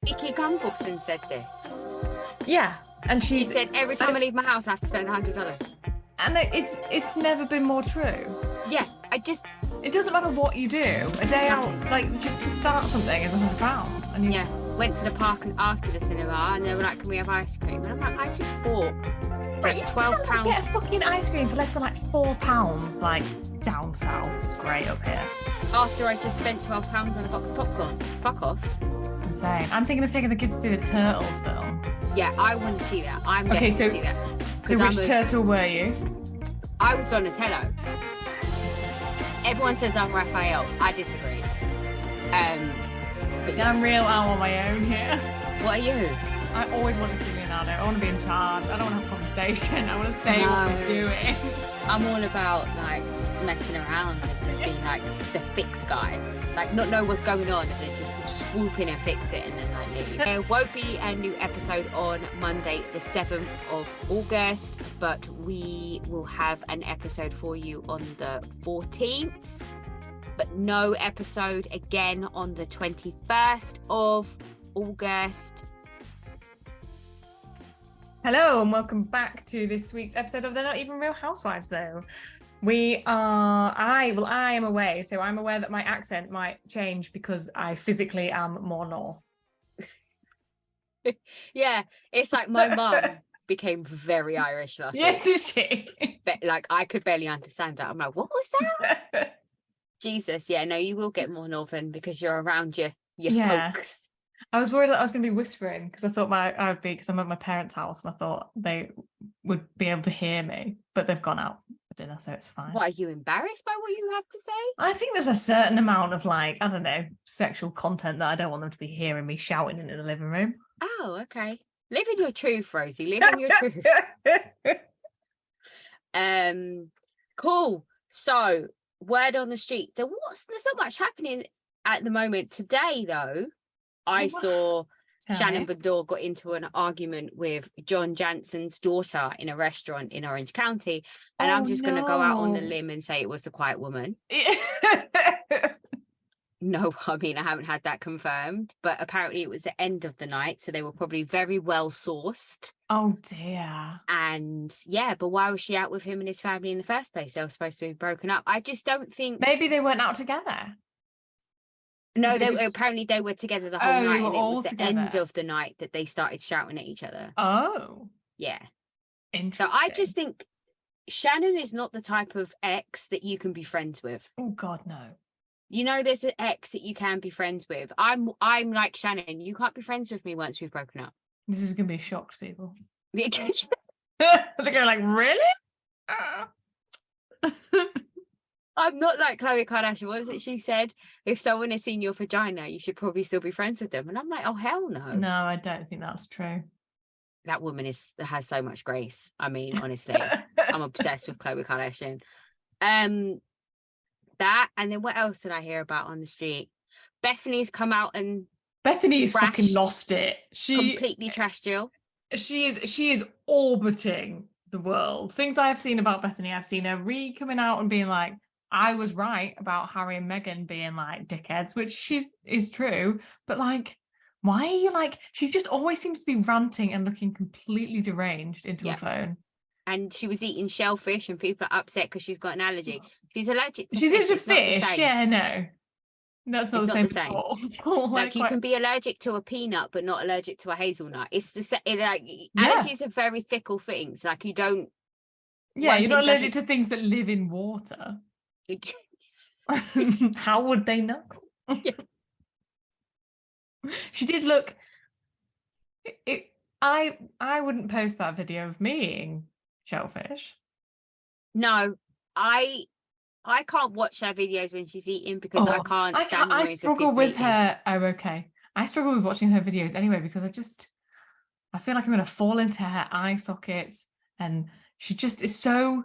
Vicky Gumbelson said this. Yeah, and She said every time I leave my house, I have to spend $100. And it's never been more true. Yeah, It doesn't matter what you do. A day out, like just to start something, is £100. And yeah, went to the park and after the cinema, and they were like, "Can we have ice cream?" And I'm like, "I just bought like £12." Get a fucking ice cream for less than like £4, like down south. It's great up here. After I just spent £12 on a box of popcorn. Fuck off. Insane. I'm thinking of taking the kids to see the Turtles film. Yeah, I wouldn't see that. I'm definitely see that. So which turtle were you? I was Donatello. Everyone says I'm Raphael. I disagree. But I'm real. I'm on my own here. What are you? I always want to be Leonardo. I want to be in charge. I don't want to have conversation. I want to say what I'm doing. I'm all about like messing around and just being like the fix guy. Like not know what's going on and then just swoop in and fix it and then like leave. There won't be a new episode on Monday the 7th of August, but we will have an episode for you on the 14th. But no episode again on the 21st of August. Hello and welcome back to this week's episode of They're Not Even Real Housewives though. I am away, so I'm aware that my accent might change because I physically am more north. Yeah, it's like my mum became very Irish last week. Yeah, did she? But like I could barely understand that. I'm like, what was that? Jesus, yeah, no, you will get more northern because you're around your folks. I was worried that I was going to be whispering because I thought I would be, because I'm at my parents' house and I thought they would be able to hear me, but they've gone out for dinner, so it's fine. What, are you embarrassed by what you have to say? I think there's a certain amount of like, I don't know, sexual content that I don't want them to be hearing me shouting in the living room. Oh, okay. Live in your truth, Rosie. Live in your truth. Cool. So, word on the street. There's not much happening at the moment. Today, though, I saw Shannon Bedore got into an argument with John Jansen's daughter in a restaurant in Orange County. And I'm just going to go out on the limb and say it was the quiet woman. No, I mean, I haven't had that confirmed, but apparently it was the end of the night. So they were probably very well sourced. Oh, dear. And yeah, but why was she out with him and his family in the first place? They were supposed to be broken up. I just don't think. Maybe they weren't out together. No, apparently they were together the whole night, and it was the end of the night that they started shouting at each other. Oh, yeah. Interesting. So I just think Shannon is not the type of ex that you can be friends with. Oh God, no. You know, there's an ex that you can be friends with. I'm like Shannon. You can't be friends with me once we've broken up. This is gonna be a shock to people. They're going like, really? I'm not like Khloe Kardashian. What was it she said? If someone has seen your vagina, you should probably still be friends with them. And I'm like, oh, hell no. No, I don't think that's true. That woman has so much grace. I mean, honestly, I'm obsessed with Khloe Kardashian. That, and then what else did I hear about on the street? Bethany's come out and Bethany's fucking lost it. She completely trashed Jill. She is orbiting the world. Things I have seen about Bethany, I've seen her coming out and being like, I was right about Harry and Meghan being like dickheads, which is true. But like, why are you like? She just always seems to be ranting and looking completely deranged into her phone. And she was eating shellfish, and people are upset because she's got an allergy. She's allergic to she's fish. Into fish. Yeah, no, that's not the same at all. Like you can be allergic to a peanut, but not allergic to a hazelnut. It's the same. Like allergies are very fickle things. Like you don't. Yeah, you're not allergic to things that live in water. How would they know? Yeah. She did look. I wouldn't post that video of me eating shellfish. No, I can't watch her videos when she's eating because I can't stand. I struggle with her. Oh, okay. I struggle with watching her videos anyway because I feel like I'm going to fall into her eye sockets, and she just is so.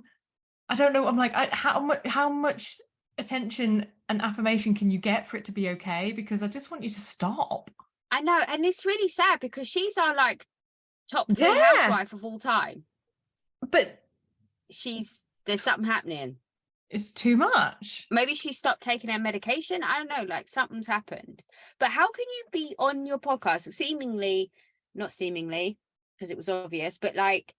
I don't know. I'm like, how much attention and affirmation can you get for it to be okay? Because I just want you to stop. I know, and it's really sad because she's our like top 3 housewife of all time. But there's something happening. It's too much. Maybe she stopped taking her medication. I don't know, like something's happened. But how can you be on your podcast not seemingly, because it was obvious, but like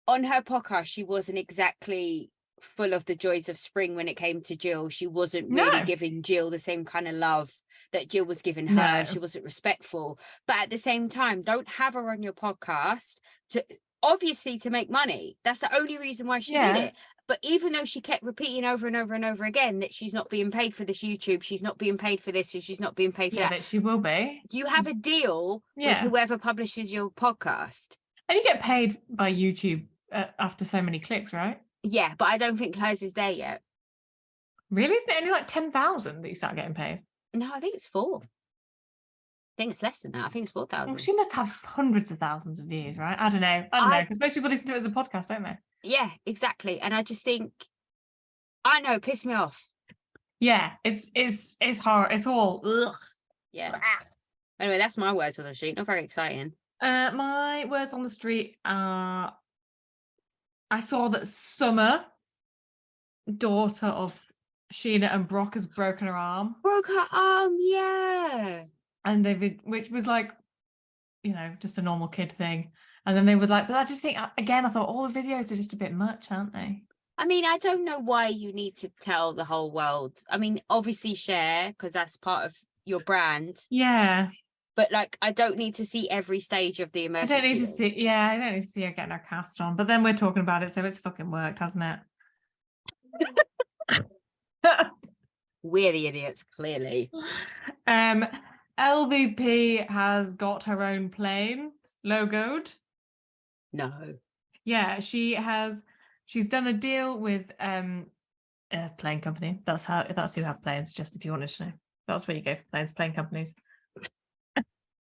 on her podcast, she wasn't exactly full of the joys of spring when it came to Jill. She wasn't really giving Jill the same kind of love that Jill was giving her. She wasn't respectful. But at the same time, don't have her on your podcast to make money. That's the only reason why she did it. But even though she kept repeating over and over and over again that she's not being paid for this YouTube, she's not being paid for this, and she's not being paid for that. But she will be. You have a deal with whoever publishes your podcast. And you get paid by YouTube after so many clicks, right? Yeah, but I don't think hers is there yet. Really? Isn't it only like 10,000 that you start getting paid? No, I think it's 4. I think it's less than that. I think it's 4,000. Well, she must have hundreds of thousands of views, right? I don't know, because most people listen to it as a podcast, don't they? Yeah, exactly. And I just think, I know, it pissed me off. Yeah, it's horror. It's all ugh. Yeah. Anyway, that's my words on the street. Not very exciting. My words on the street are, I saw that Summer, daughter of Sheena and Brock, has broken her arm. Broke her arm, yeah. And which was like, just a normal kid thing. And then they would like, but I just think, again, I thought all the videos are just a bit much, aren't they? I mean, I don't know why you need to tell the whole world. I mean, obviously share, because that's part of your brand. Yeah. But like, I don't need to see every stage of the emergency. I don't need to see her getting her cast on. But then we're talking about it, so it's fucking worked, hasn't it? We're the idiots, clearly. LVP has got her own plane logoed. No. Yeah, she's done a deal with a plane company. That's who have planes, just if you wanted to know. That's where you go for planes, plane companies.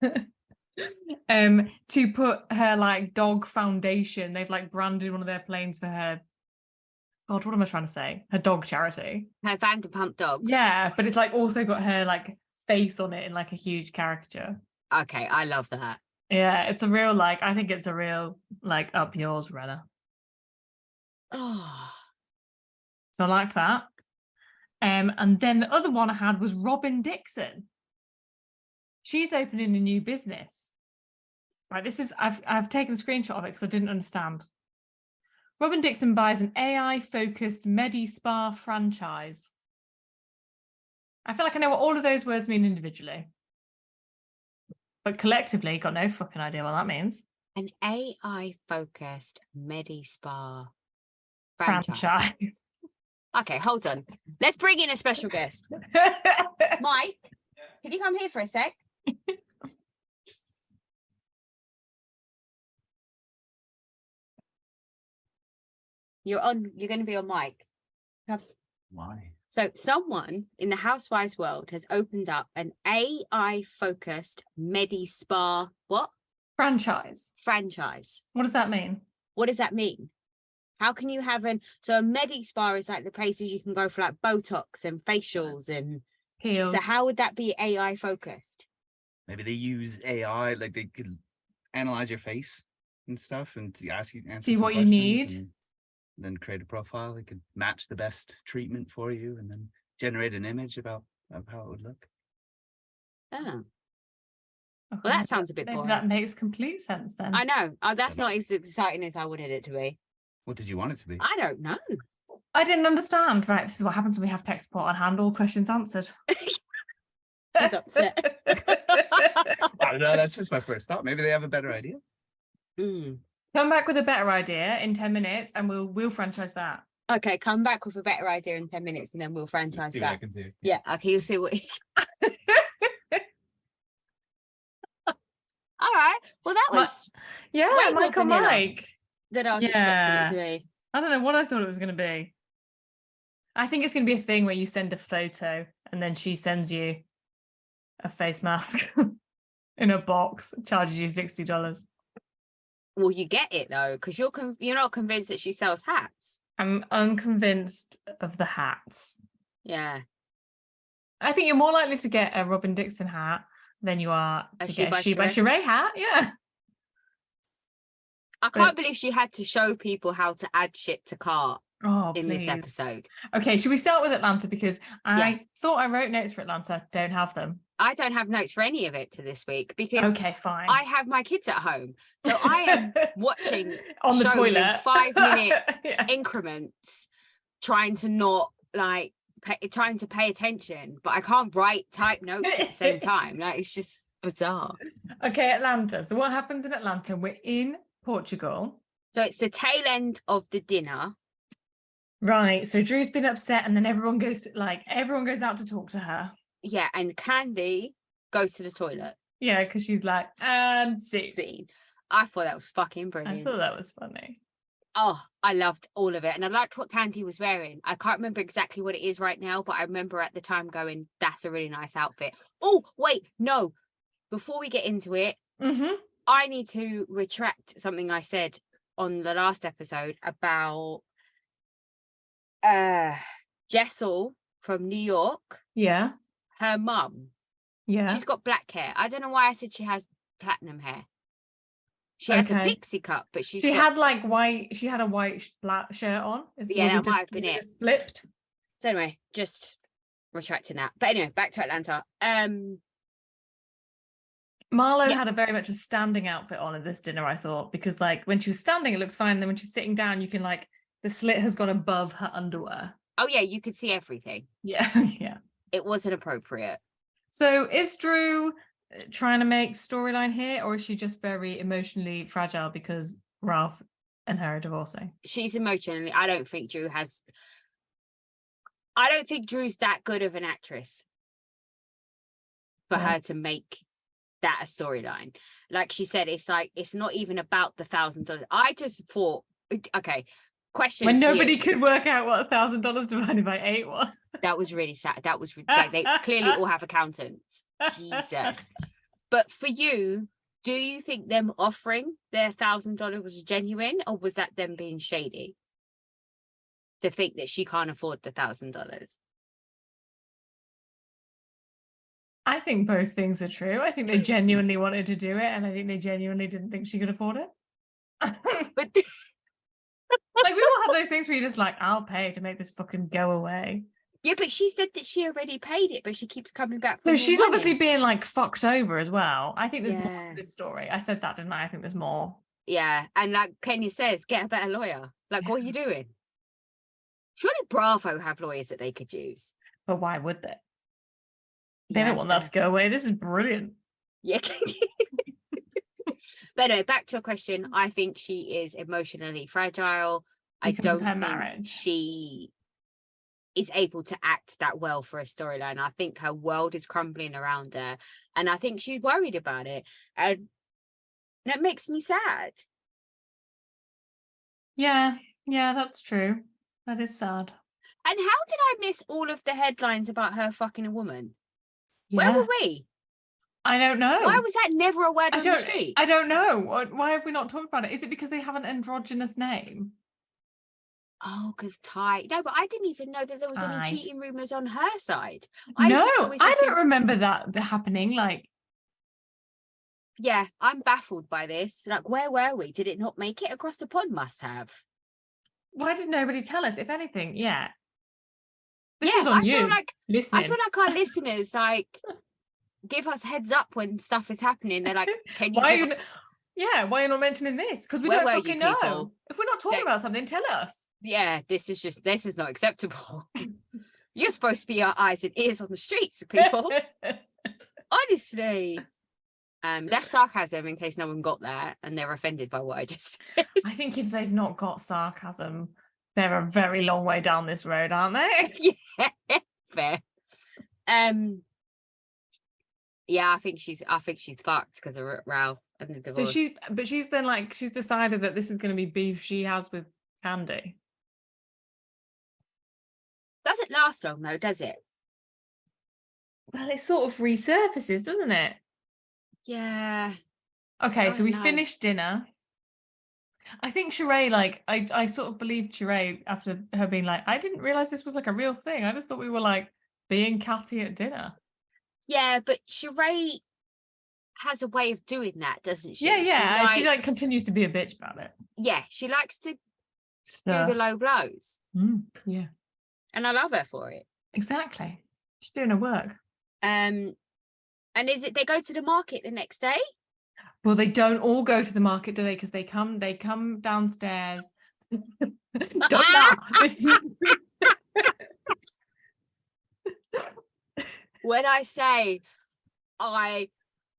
To put her like dog foundation. They've like branded one of their planes for her. God, what am I trying to say? Her dog charity. Her Vanderpump dogs. Yeah, but it's like also got her like face on it in like a huge caricature. Okay, I love that. Yeah, it's a real I think it's a real up yours, Renna. Oh. So I like that. And then the other one I had was Robin Dixon. She's opening a new business. Right, this is I've taken a screenshot of it because I didn't understand. Robin Dixon buys an AI-focused Medi-Spa franchise. I feel like I know what all of those words mean individually. But collectively, got no fucking idea what that means. An AI-focused Medi-Spa franchise. Okay, hold on. Let's bring in a special guest. Mike, can you come here for a sec? You're going to be on mic. Why? So someone in the Housewives world has opened up an AI-focused Medi-Spa, what? Franchise. What does that mean? What does that mean? How can you have so a Medi-Spa is like the places you can go for like Botox and facials and peels. So how would that be AI-focused? Maybe they use AI, like they could analyze your face and stuff and answer see what you need. And then create a profile. They could match the best treatment for you and then generate an image of how it would look. Oh. Well, that sounds a bit boring. That makes complete sense then. I know. That's not as exciting as I wanted it to be. What did you want it to be? I don't know. I didn't understand. Right, this is what happens when we have tech support on hand. All questions answered. She's upset. I don't know. That's just my first thought. Maybe they have a better idea. Come back with a better idea in 10 minutes and we'll franchise that. Okay, come back with a better idea in 10 minutes and then we'll franchise see that. What I can do. Yeah, okay, you'll see what... All right. Well, that was... Michael Mike. That I was expecting it to be. I don't know what I thought it was going to be. I think it's going to be a thing where you send a photo and then she sends you a face mask in a box, charges you $60. Well, you get it though, because you're not convinced that she sells hats. I'm unconvinced of the hats. Yeah. I think you're more likely to get a Robin Dixon hat than you are to get a She by Sheree hat. Yeah. I can't believe she had to show people how to add shit to cart. Oh, in this please. episode. Okay, should we start with Atlanta? Because I thought I wrote notes for Atlanta. Don't have them. I don't have notes for any of it to this week because Okay, fine. I have my kids at home. So I am watching on the shows toilet in 5-minute yeah. increments, trying to not like trying to pay attention, but I can't type notes at the same time. Like, it's just bizarre. Okay, Atlanta. So what happens in Atlanta? We're in Portugal. So it's the tail end of the dinner. Right. So Drew's been upset, and then everyone goes out to talk to her. Yeah, and Candy goes to the toilet. Yeah, because she's like, and scene. I thought that was fucking brilliant. I thought that was funny. Oh, I loved all of it. And I liked what Candy was wearing. I can't remember exactly what it is right now, but I remember at the time going, that's a really nice outfit. Oh, wait, no. Before we get into it, I need to retract something I said on the last episode about Jessel from New York. Yeah. Her mum. Yeah. She's got black hair. I don't know why I said she has platinum hair. She has a pixie cut, but she had like white. She had a white black shirt on. That might have been it. Flipped. So anyway, just retracting that. But anyway, back to Atlanta. Marlo had a very much a standing outfit on at this dinner, I thought, because like when she was standing, it looks fine. And then when she's sitting down, you can like the slit has gone above her underwear. Oh yeah, you could see everything. Yeah, yeah. It wasn't appropriate. So is Drew trying to make storyline here, or is she just very emotionally fragile because Ralph and her are divorcing? She's emotionally. I don't think Drew's that good of an actress for her to make that a storyline. Like she said, it's like it's not even about the $1,000. I just thought, okay, question when nobody could work out what $1,000 divided by 8 was. That was really sad. That was like they clearly all have accountants. Jesus. But for you, do you think them offering their $1,000 was genuine, or was that them being shady to think that she can't afford the $1,000? I think both things are true. I think they genuinely wanted to do it, and I think they genuinely didn't think she could afford it. But like we all have those things where you're just like, I'll pay to make this fucking go away. Yeah, but she said that she already paid it, but she keeps coming back. So she's obviously being like fucked over as well. I think there's more to this story. I said that, didn't I? I think there's more. Yeah, and like Kenya says, get a better lawyer. Like, what are you doing? Surely Bravo have lawyers that they could use. But why would they? They don't want that to go away. This is brilliant. Yeah. But anyway, back to a question. I think she is emotionally fragile. I don't think she is able to act that well for a storyline. I think her world is crumbling around her, and I think she's worried about it, and that makes me sad. Yeah, that's true. That is sad. And how did I miss all of the headlines about her fucking a woman? Yeah. Where were we? I don't know. Why was that never a word on the street? I don't know. Why have we not talked about it? Is it because they have an androgynous name? Oh, because Ty. No, but I didn't even know that there was any cheating rumours on her side. I don't remember that happening. Like, yeah, I'm baffled by this. Like, where were we? Did it not make it across the pond? Must have. Why did nobody tell us? If anything, yeah. This is on you. I feel like our listeners like give us heads up when stuff is happening. They're like, "Can you?" Why are you not mentioning this? Because we don't fucking know. If we're not talking about something, tell us. Yeah, this is not acceptable. You're supposed to be our eyes and ears on the streets, people. Honestly. That's sarcasm in case no one got that and they're offended by what I just said. I think if they've not got sarcasm, they're a very long way down this road, aren't they? Yeah, fair. Yeah, I think she's fucked because of Ralph and the divorce. So she's then like she's decided that this is going to be beef she has with Candy. Doesn't last long though, does it? Well, it sort of resurfaces, doesn't it? Yeah. Okay, so we finished dinner. I think Sheree, like, I sort of believed Sheree after her being like, I didn't realize this was like a real thing. I just thought we were like being catty at dinner. Yeah, but Sheree has a way of doing that, doesn't she? Yeah. She like continues to be a bitch about it. Yeah, she likes to do the low blows. Yeah. And I love her for it. Exactly. She's doing her work. And is it they go to the market the next day? Well, they don't all go to the market, do they? Because they come downstairs. Don't laugh. This is... When I say I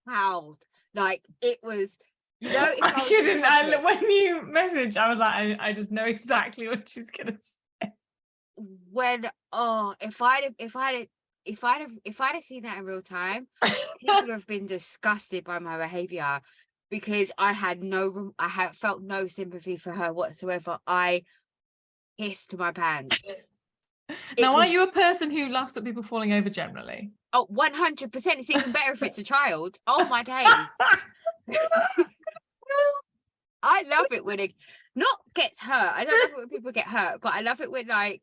howled, like it was, you know, if I shouldn't. When you messaged, I was like, I just know exactly what she's gonna say. When if I'd have seen that in real time, people would have been disgusted by my behavior, because I had felt no sympathy for her whatsoever. I pissed my pants. Now, are you a person who laughs at people falling over generally? Oh, 100%. It's even better if it's a child. Oh my days. I love it when it not gets hurt. I don't love it when people get hurt, but I love it when like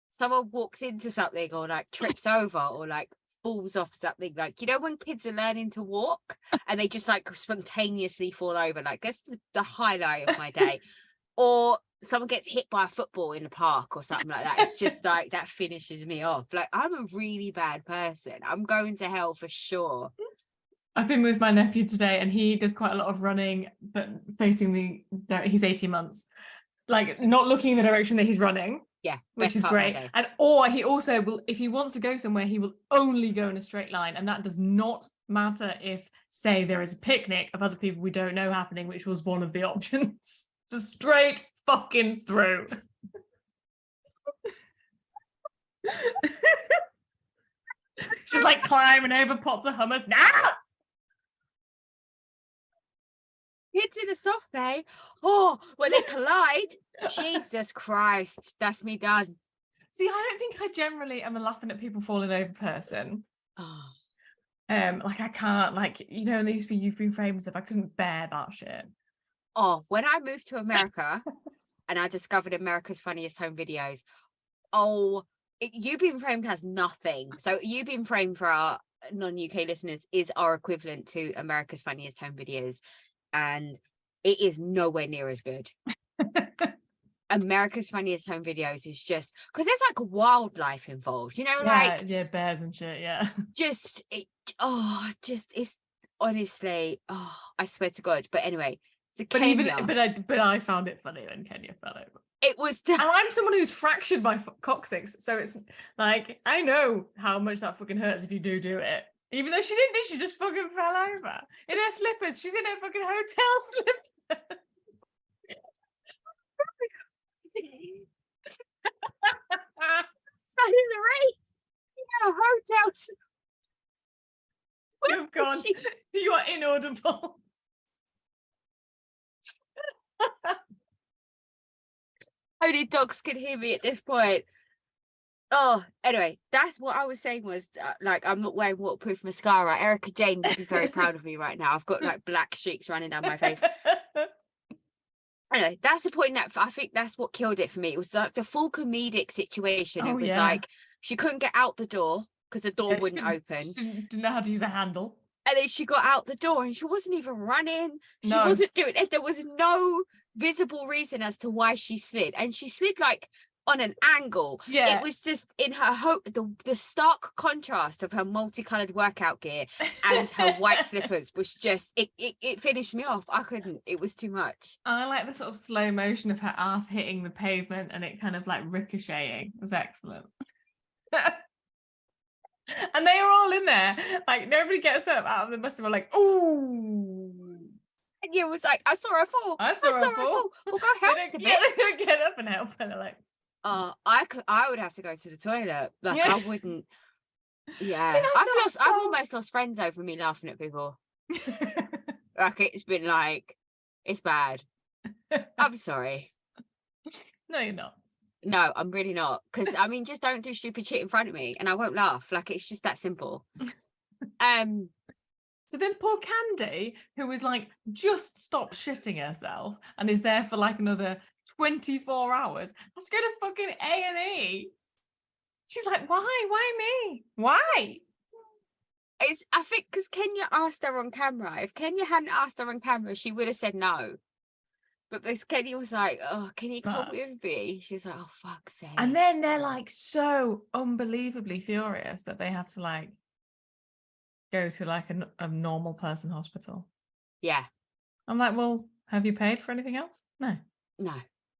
someone walks into something or like trips over or like falls off something. Like, you know, when kids are learning to walk and they just like spontaneously fall over, like that's the highlight of my day. Or someone gets hit by a football in the park or something like that. It's just like that finishes me off. Like, I'm a really bad person. I'm going to hell for sure. I've been with my nephew today and he does quite a lot of running, but facing he's 18 months, like not looking in the direction that he's running. Yeah, which is great. And or he also will, if he wants to go somewhere, he will only go in a straight line, and that does not matter if, say, there is a picnic of other people we don't know happening, which was one of the options. Just straight fucking through. Just like climbing over pots of hummus. Nah! Kids in a soft day. Oh, when they collide. Jesus Christ, that's me done. See, I don't think I generally am a laughing at people falling over person. Oh. Like I can't, like, you know, there used to be You've Been Framed stuff. I couldn't bear that shit. Oh, when I moved to America and I discovered America's Funniest Home Videos, You've Been Framed has nothing. So You've Been Framed, for our non-UK listeners, is our equivalent to America's Funniest Home Videos, and it is nowhere near as good. America's Funniest Home Videos is just because there's like wildlife involved, you know, like bears and shit. Yeah, it's honestly, I swear to God. But anyway, so but Kenya, but I found it funny when Kenya fell over. It was, and I'm someone who's fractured my coccyx, so it's like I know how much that fucking hurts if you do it. Even though she didn't, she just fucking fell over in her slippers. She's in her fucking hotel slippers. Sat in the rain. Yeah, hotels. You've gone. You are inaudible. Only dogs can hear me at this point. Oh, anyway, that's what I was saying was like, I'm not wearing waterproof mascara. Erica Jane would be very proud of me right now. I've got like black streaks running down my face. Anyway, that's the point. That I think that's what killed it for me. It was like the full comedic situation. It was like she couldn't get out the door because the door wouldn't open. Didn't know how to use a handle. And then she got out the door and she wasn't even running. She wasn't doing it. There was no visible reason as to why she slid. And she slid like on an angle. Yeah. It was just in her the stark contrast of her multicolored workout gear and her white slippers was just it finished me off. I couldn't. It was too much. I like the sort of slow motion of her ass hitting the pavement and it kind of like ricocheting. It was excellent. And they were all in there. Like nobody gets up out of the bus and were like, ooh. And you was like, I saw her fall. I saw her fall. Well, go help. They don't get up and help her. They're like, I would have to go to the toilet. Like I wouldn't. Yeah, I've almost lost friends over me laughing at people. Like it's been like, it's bad. I'm sorry. No, you're not. No, I'm really not. Because I mean, just don't do stupid shit in front of me, and I won't laugh. Like it's just that simple. So then poor Candy, who was like just stopped shitting herself and is there for like another 24 hours. Let's go to fucking A&E. She's like, why me? Why? I think because Kenya asked her on camera. If Kenya hadn't asked her on camera, she would have said no. But this Kenny was like, oh, can you come But- with me? She was like, oh, fuck's sake. And then they're like so unbelievably furious that they have to like go to like a normal person hospital. Yeah, I'm like, well, have you paid for anything else? No. no,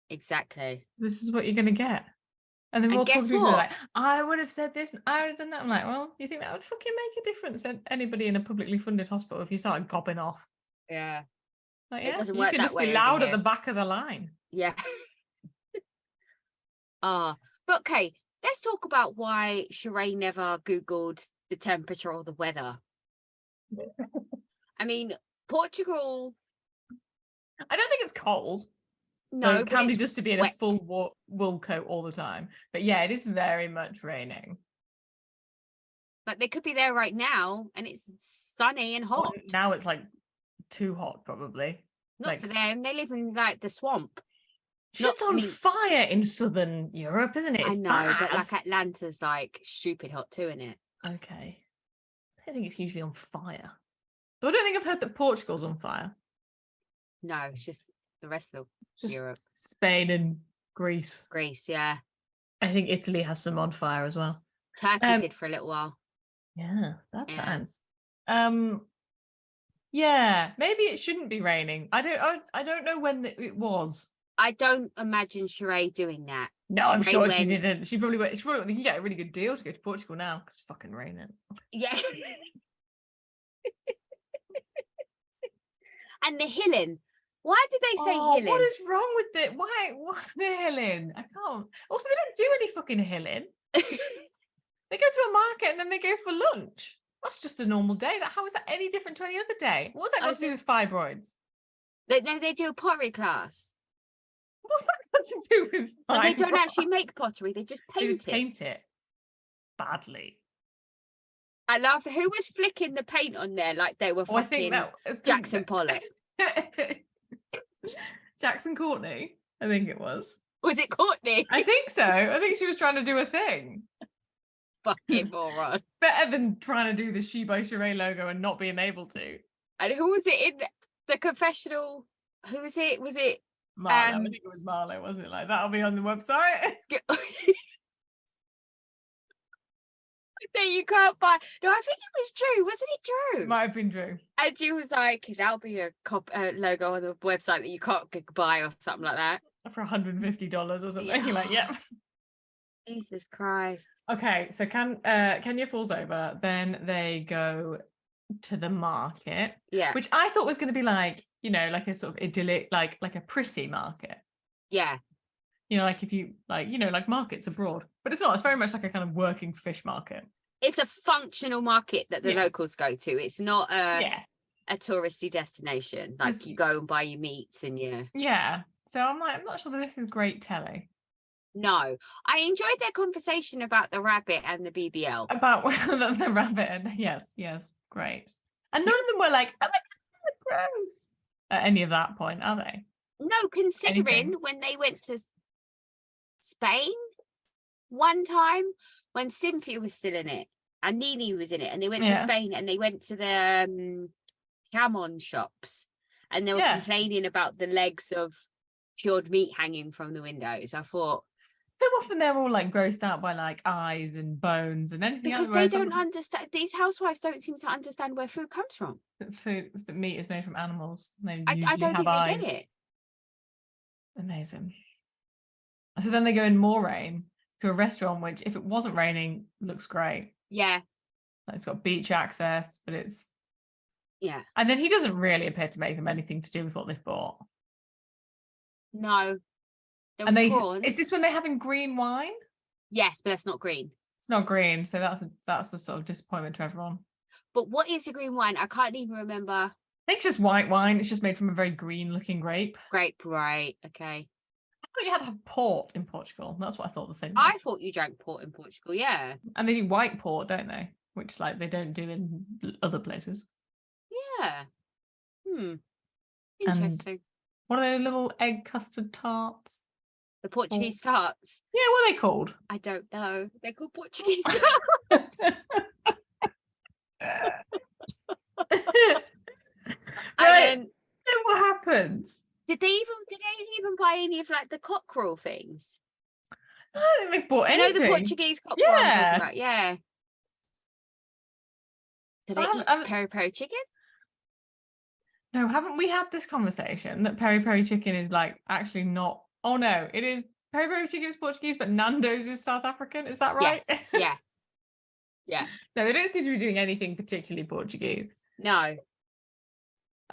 exactly. This is what you're gonna get. And then we're And all talking guess to each other what? like, I would have said this and I would have done that. I'm like, well, you think that would fucking make a difference to anybody in a publicly funded hospital if you started gobbing off? Yeah. Like, It yeah, doesn't you work can that just way be over loud at here. the back of the line. Yeah. But okay, let's talk about why Sheree never Googled the temperature or the weather. I mean, Portugal, I don't think it's cold. no, It but can be it's just to be in wet. a full wool coat all the time. But yeah, it is very much raining. Like they could be there right now and it's sunny and hot. Now it's like too hot, probably. Not like, for them. They live in like the swamp. Shit's on fire in southern Europe, isn't it? I It's know, but bad. like Atlanta's like stupid hot too, isn't it? Okay. I don't think it's usually on fire. But I don't think I've heard that Portugal's on fire. No, it's just the rest of Just Europe. Spain and Greece. Greece, yeah. I think Italy has some on fire as well. Turkey did for a little while. Yeah, bad Yeah. times. Yeah, maybe it shouldn't be raining. I don't know when it was. I don't imagine Sheree doing that. No, I'm Sheree sure she went- didn't. She probably went. You can get a really good deal to go to Portugal now because it's fucking raining. Yeah. And the hilling. Why did they say hilling? What is wrong with it? Why the hilling? I can't. Also, they don't do any fucking hilling. They go to a market and then they go for lunch. That's just a normal day. How is that any different to any other day? What's that got to do with fibroids? They do a pottery class. What's that got to do with But they don't fibroids? actually make pottery. They just They paint just it. paint it badly. I love who was flicking the paint on there like they were Oh, I fucking think that Jackson Pollock. Jackson Courtney, I think it was. Was it Courtney? I think so. I think she was trying to do a thing. Fucking moron. Better than trying to do the She by Sheree logo and not being able to. And who was it in the confessional? Who was it? Was it Marlo, I think it was Marlo, wasn't it? Like, that'll be on the website. that you can't buy? No, I think it was Drew. Wasn't it Drew? It might have been Drew. And Drew was like, that'll be a logo on the website that you can't buy or something like that. For $150 or something. Yeah. You're like, yep. Jesus Christ. Okay, so Kenya falls over, then they go to the market, Yeah. which I thought was going to be like, like a sort of idyllic, like a pretty market. Yeah. Like if you like markets abroad, but it's not. It's very much like a kind of working fish market. It's a functional market that the Yeah. locals go to. It's not a touristy destination. Like It's- you go and buy your meats and your... Yeah. So I'm not sure that this is great telly. No. I enjoyed their conversation about the rabbit and the BBL. About the rabbit and yes, great. And none of them were like, oh my God, gross. At any of that point, are they? No, considering Anything. when they went to Spain one time when Cynthia was still in it and Nini was in it and they went to Yeah. Spain and they went to the Camon shops and they were Yeah. complaining about the legs of cured meat hanging from the windows. I thought, So often they're all like grossed out by like eyes and bones and anything because else. they whereas don't understand, these housewives don't seem to understand where food comes from. the meat is made from animals. They I usually don't have think eyes. they get it. Amazing. So then they go in more rain to a restaurant, which if it wasn't raining, looks great. Yeah, Like, it's got beach access, but it's... yeah. And then he doesn't really appear to make them anything to do with what they've bought. No. And prawns. is this when they're having green wine? Yes, but that's not green. It's not green, so that's a sort of disappointment to everyone. But what is the green wine? I can't even remember. I think it's just white wine. It's just made from a very green looking grape. Grape, right? Okay. I thought you had to have port in Portugal. That's what I thought the thing was. I thought you drank port in Portugal. Yeah. And they do white port, don't they? Which like they don't do in other places. Yeah. And- Interesting. What are they, little egg custard tarts? The Portuguese tarts. Yeah, what are they called? I don't know. They're called Portuguese tarts. Right. And then Then what happens? Did they even buy any of like the cockerel things? I don't think they've bought anything. You know the Portuguese cockerel I'm talking Yeah. about? Yeah. Do they eat peri-peri chicken? No, haven't we had this conversation that peri-peri chicken is like actually not? Oh no, it is peri-peri chicken is Portuguese, but Nando's is South African. Is that right? Yes. Yeah. Yeah. No, they don't seem to be doing anything particularly Portuguese. No.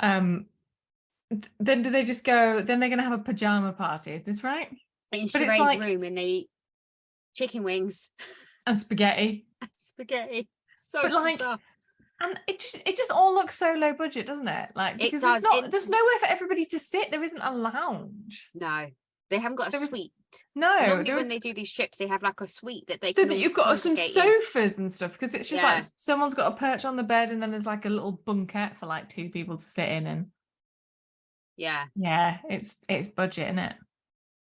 Then do they just go? Then they're going to have a pajama party. Is this right? In Sheree's room, and they eat chicken wings and spaghetti. Spaghetti. So but like, bizarre. and it just all looks so low budget, doesn't it? Like, because there's nowhere for everybody to sit. There isn't a lounge. No, they haven't got a suite. No, normally when they do these trips, they have like a suite that they so can that you've got some sofas and stuff, because it's just Yeah. like someone's got a perch on the bed, and then there's like a little bunket for like 2 people to sit in, and yeah, it's budget, isn't it?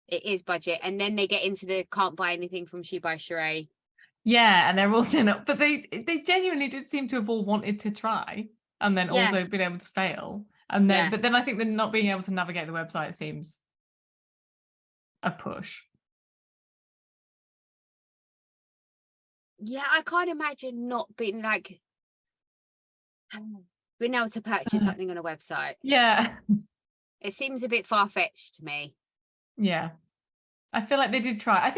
It is budget, and then they get into the can't buy anything from She by Sheree. Yeah, and they're all set up, but they genuinely did seem to have all wanted to try, and then also been able to fail, and then but then I think that not being able to navigate the website seems a push. Yeah, I can't imagine not being like being able to purchase something on a website. Yeah, it seems a bit far-fetched to me. Yeah, I feel like they did try. I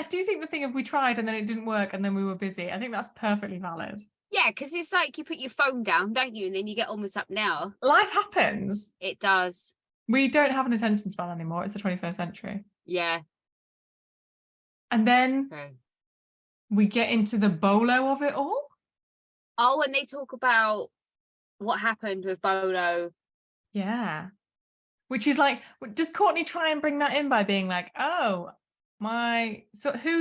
do think the thing of we tried and then it didn't work and then we were busy, I think that's perfectly valid. Yeah, because it's like you put your phone down, don't you? And then you get on with something now. Life happens. It does. We don't have an attention span anymore. It's the 21st century. Yeah. And then we get into the bolo of it all. Oh, and they talk about what happened with Bolo. Yeah. Which is like, does Courtney try and bring that in by being like, who's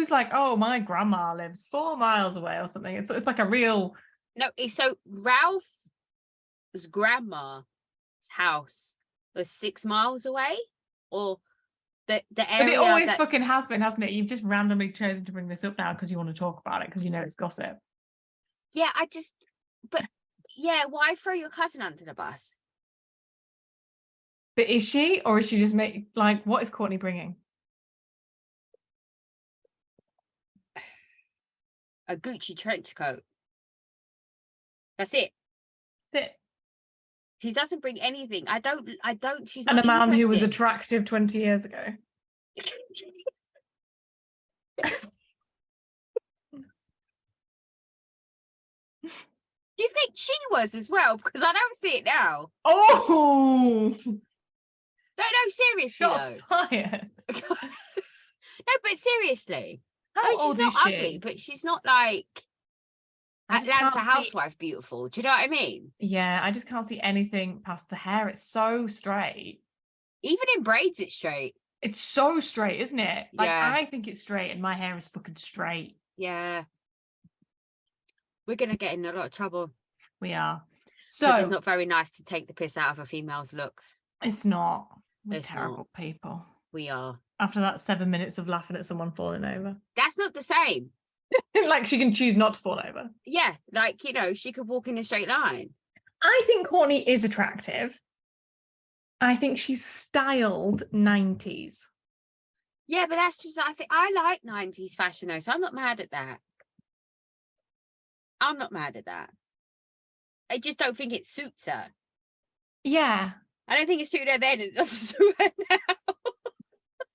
like, oh, my grandma lives 4 miles away or something? It's like a real. No, so Ralph's grandma's house was 6 miles away, or the area. But it always fucking has been, hasn't it? You've just randomly chosen to bring this up now because you want to talk about it, because you know it's gossip. Yeah, why throw your cousin under the bus? But is she, or is she just what is Courtney bringing? A Gucci trench coat. That's it. That's it. She doesn't bring anything. She's and not a man interested. who was attractive 20 years ago. Do you think she was as well? Because I don't see it now. Oh! No, seriously. Shots fired. No, but seriously. How she's not ugly, but she's not like Atlanta Housewife beautiful. Do you know what I mean? Yeah, I just can't see anything past the hair. It's so straight. Even in braids, it's straight. It's so straight, isn't it? Like, Yeah. I think it's straight and my hair is fucking straight. Yeah. We're going to get in a lot of trouble. We are. So it's not very nice to take the piss out of a female's looks. It's not. We're It's terrible people. We are. After that 7 minutes of laughing at someone falling over. That's not the same. Like, she can choose not to fall over. Yeah, like, she could walk in a straight line. I think Courtney is attractive. I think she's styled 90s. Yeah, but that's just, I think I like 90s fashion though, so I'm not mad at that. I just don't think it suits her. Yeah. I don't think it suited her then, and it doesn't suit her now.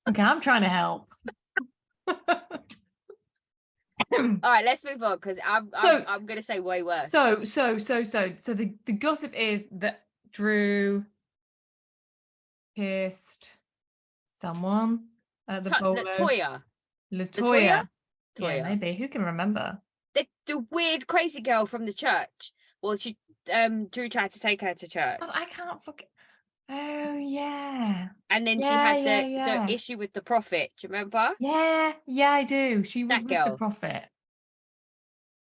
Okay, I'm trying to help. All right, let's move on, because I'm going to say way worse. So the gossip is that Drew kissed someone at the bolo. Latoya. Yeah, maybe. Who can remember? The weird crazy girl from the church. Well, Drew tried to take her to church. Oh, I can't fucking. Oh yeah. And then she had the issue with the prophet. Do you remember? Yeah, I do. She was with the prophet.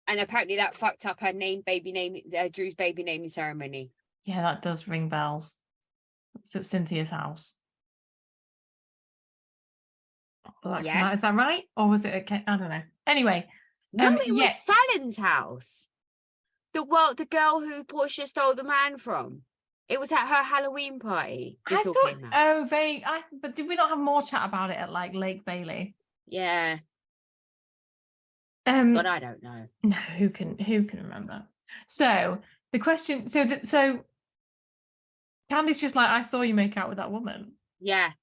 And apparently that fucked up her Drew's baby naming ceremony. Yeah, that does ring bells. It's at Cynthia's house. Yes. Is that right? Or was it I don't know. Anyway. No, it was Fallon's house. The girl who Portia stole the man from. It was at her Halloween party. I This all thought, came out. but did we not have more chat about it at like Lake Bailey? Yeah. Um, But I don't know. no, who can remember? So the question, so Candy's just like, I saw you make out with that woman. Yeah.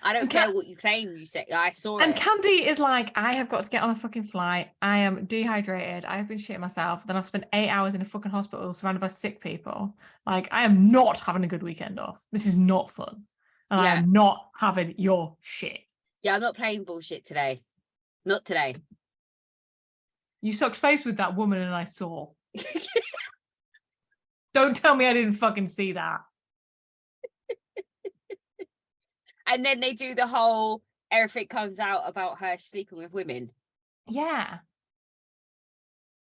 I don't care what you claim. You say I saw And it. Candy is like, I have got to get on a fucking flight. I am dehydrated. I have been shitting myself. Then I've spent 8 hours in a fucking hospital surrounded by sick people. Like, I am not having a good weekend off. This is not fun. And I am not having your shit. Yeah, I'm not playing bullshit today. Not today. You sucked face with that woman and I saw. Don't tell me I didn't fucking see that. And then they do the whole, everything comes out about her sleeping with women. Yeah.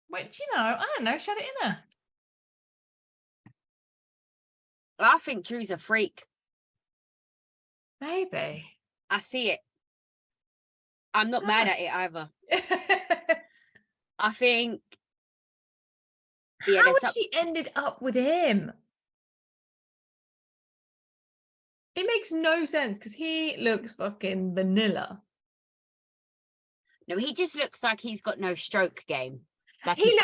Which, I don't know, shut it in her. I think Drew's a freak. Maybe. I see it. I'm not mad at it either. I think... Yeah, how would she ended up with him? It makes no sense because he looks fucking vanilla. No, he just looks like he's got no stroke game. Like he's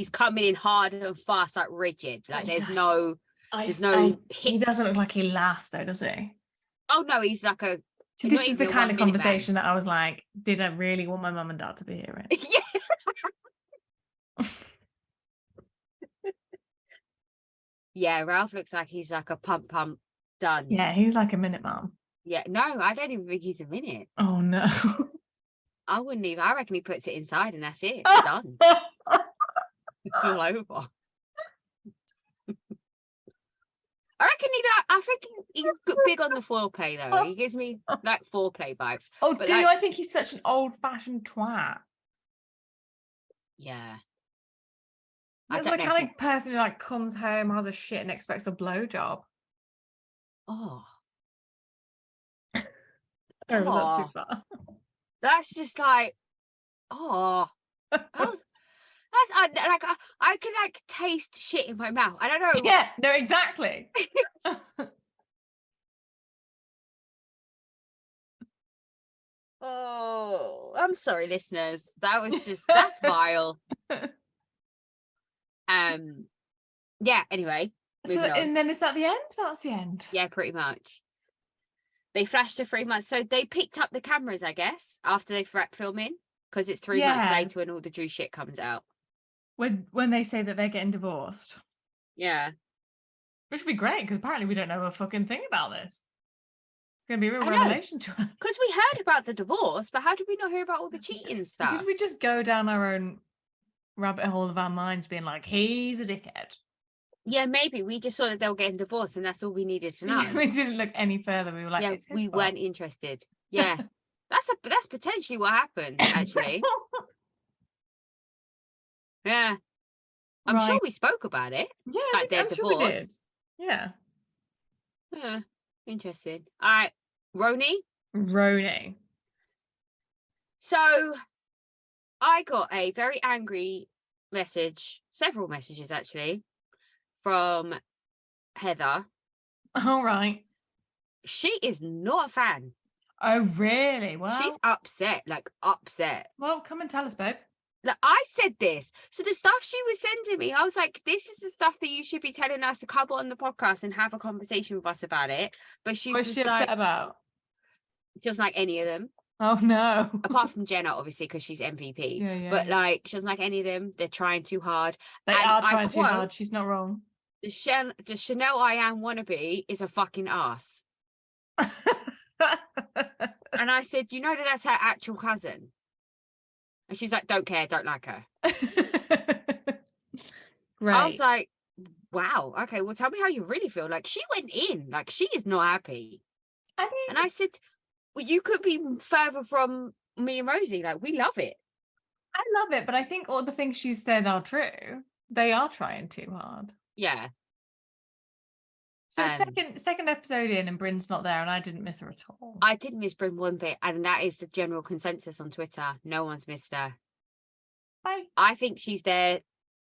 coming in hard and fast, like rigid. Like there's no hits. He doesn't look like he lasts though, does he? Oh no, he's like a... So this is the kind of conversation that I was like, did I really want my mum and dad to be hearing? Yeah. Yeah, Ralph looks like he's like a pump done. Yeah, he's like a minute man. Yeah, no, I don't even think he's a minute. Oh no. I wouldn't even. I reckon he puts it inside and that's it. It's done. It's all over. I think he's big on the foreplay though. He gives me like foreplay vibes. Oh, but I think he's such an old-fashioned twat. Yeah. That's the kind of person who like comes home, has a shit, and expects a blowjob. Oh. Or was that too far? That's just like, I could like taste shit in my mouth. I don't know. Yeah, no, exactly. Oh, I'm sorry, listeners. That's vile. Yeah, anyway. So, and then is that the end? That's the end. Yeah, pretty much. They flashed to 3 months. So they picked up the cameras, I guess, after they wrapped filming. Because it's 3 months later when all the Drew shit comes out. When they say that they're getting divorced. Yeah. Which would be great, because apparently we don't know a fucking thing about this. It's going to be a real revelation to us. Because we heard about the divorce, but how did we not hear about all the cheating stuff? Did we just go down our own rabbit hole of our minds being like, he's a dickhead? Yeah, maybe. We just saw that they were getting divorced and that's all we needed to know. We didn't look any further. We were like, yeah, we weren't interested. Yeah. That's potentially what happened, actually. Yeah. I'm sure we spoke about it. Yeah, like they're divorced. Sure we did. Yeah. Yeah. Interesting. All right. RHONY. So I got a very angry message, several messages actually, from Heather. All right. She is not a fan. Oh, really? Well, she's upset, like upset. Well, come and tell us, babe. Like, I said this. So the stuff she was sending me, I was like, this is the stuff that you should be telling us to come on the podcast and have a conversation with us about it. But she's what's she upset about? Just like any of them. Oh no. Apart from Jenna, obviously, because she's MVP. Yeah. But like, she doesn't like any of them. They're trying too hard. They are trying too hard. She's not wrong. The Chanel I Am wannabe is a fucking ass. And I said, you know that's her actual cousin. And she's like, don't care, don't like her. Right. I was like, wow, okay, well, tell me how you really feel. Like, she went in, like, she is not happy. And I said, well, you could be further from me and Rosie. Like, we love it. I love it, but I think all the things she said are true. They are trying too hard. Yeah. So second episode in and Bryn's not there and I didn't miss her at all. I didn't miss Bryn one bit, and that is the general consensus on Twitter. No one's missed her. Bye. I think she's there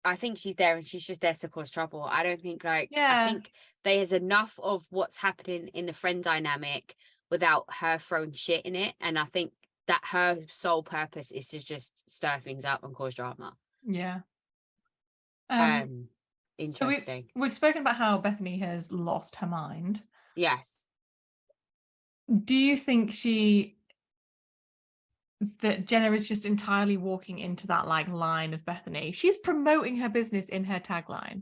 I think she's there and she's just there to cause trouble. I don't think I Yeah. think there's enough of what's happening in the friend dynamic without her throwing shit in it. And I think that her sole purpose is to just stir things up and cause drama. Yeah. Interesting. So we've spoken about how Bethany has lost her mind. Yes. Do you think that Jenna is just entirely walking into that like line of Bethany? She's promoting her business in her tagline.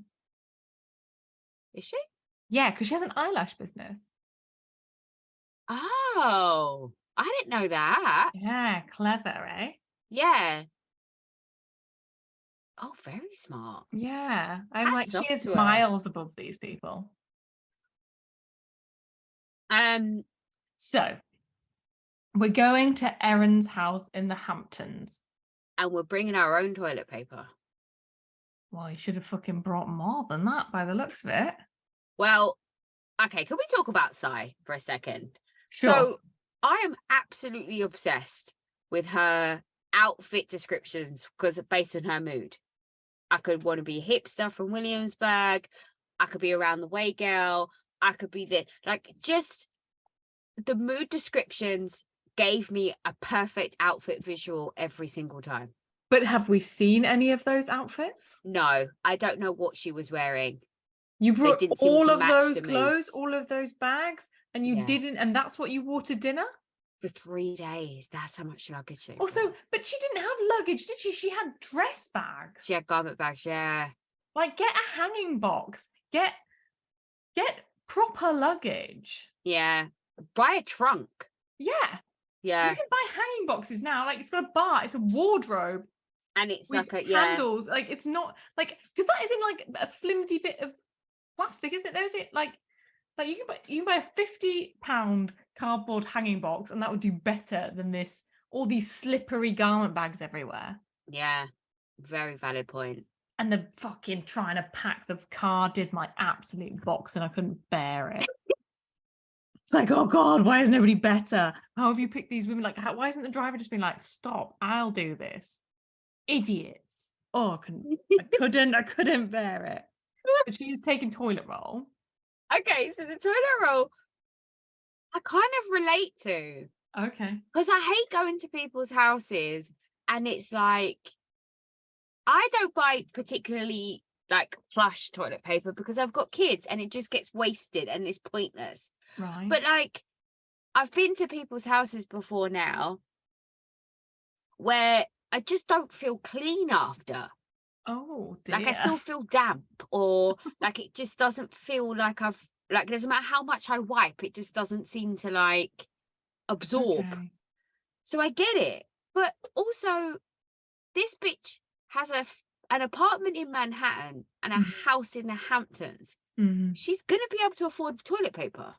Is she? Yeah, because she has an eyelash business. Oh, I didn't know that. Yeah, clever, eh? Yeah. Oh, very smart. Yeah. I'm Hats like, she off is to her. miles above these people. So we're going to Erin's house in the Hamptons. And we're bringing our own toilet paper. Well, you should have fucking brought more than that by the looks of it. Well, okay, can we talk about Sai for a second? Sure. So I am absolutely obsessed with her outfit descriptions because based on her mood. I could want to be a hipster from Williamsburg. I could be around the way girl. I could be just the mood descriptions gave me a perfect outfit visual every single time. But have we seen any of those outfits? No, I don't know what she was wearing. You brought didn't seem all to of match those the clothes, moods. all of those bags, and you Yeah. didn't, and that's what you wore to dinner? For 3 days. That's how much luggage she Also, brought. but she didn't have luggage, did she? She had dress bags. She had garment bags, yeah. Like, get a hanging box. Get proper luggage. Yeah. Buy a trunk. Yeah. Yeah. You can buy hanging boxes now. Like, it's got a bar, it's a wardrobe. And it's With like handles. Like, it's not like, because that isn't like a flimsy bit of plastic, isn't it? There's it like you can buy a £50 cardboard hanging box, and that would do better than this. All these slippery garment bags everywhere. Yeah. Very valid point. And the fucking trying to pack the car did my absolute box, and I couldn't bear it. It's like, oh God, why is nobody better? How have you picked these women? Like, why isn't the driver just been like, stop, I'll do this? Idiots. Oh, I couldn't bear it. But she is taking toilet roll. Okay, so the toilet roll I kind of relate to. Okay. Because I hate going to people's houses and it's like, I don't buy particularly like plush toilet paper because I've got kids and it just gets wasted and it's pointless. Right. But like, I've been to people's houses before now where I just don't feel clean after. Oh dear. Like I still feel damp, or like it just doesn't feel like it doesn't matter how much I wipe, it just doesn't seem to like absorb. Okay. So I get it. But also this bitch has an apartment in Manhattan and a house in the Hamptons. Mm-hmm. She's going to be able to afford toilet paper.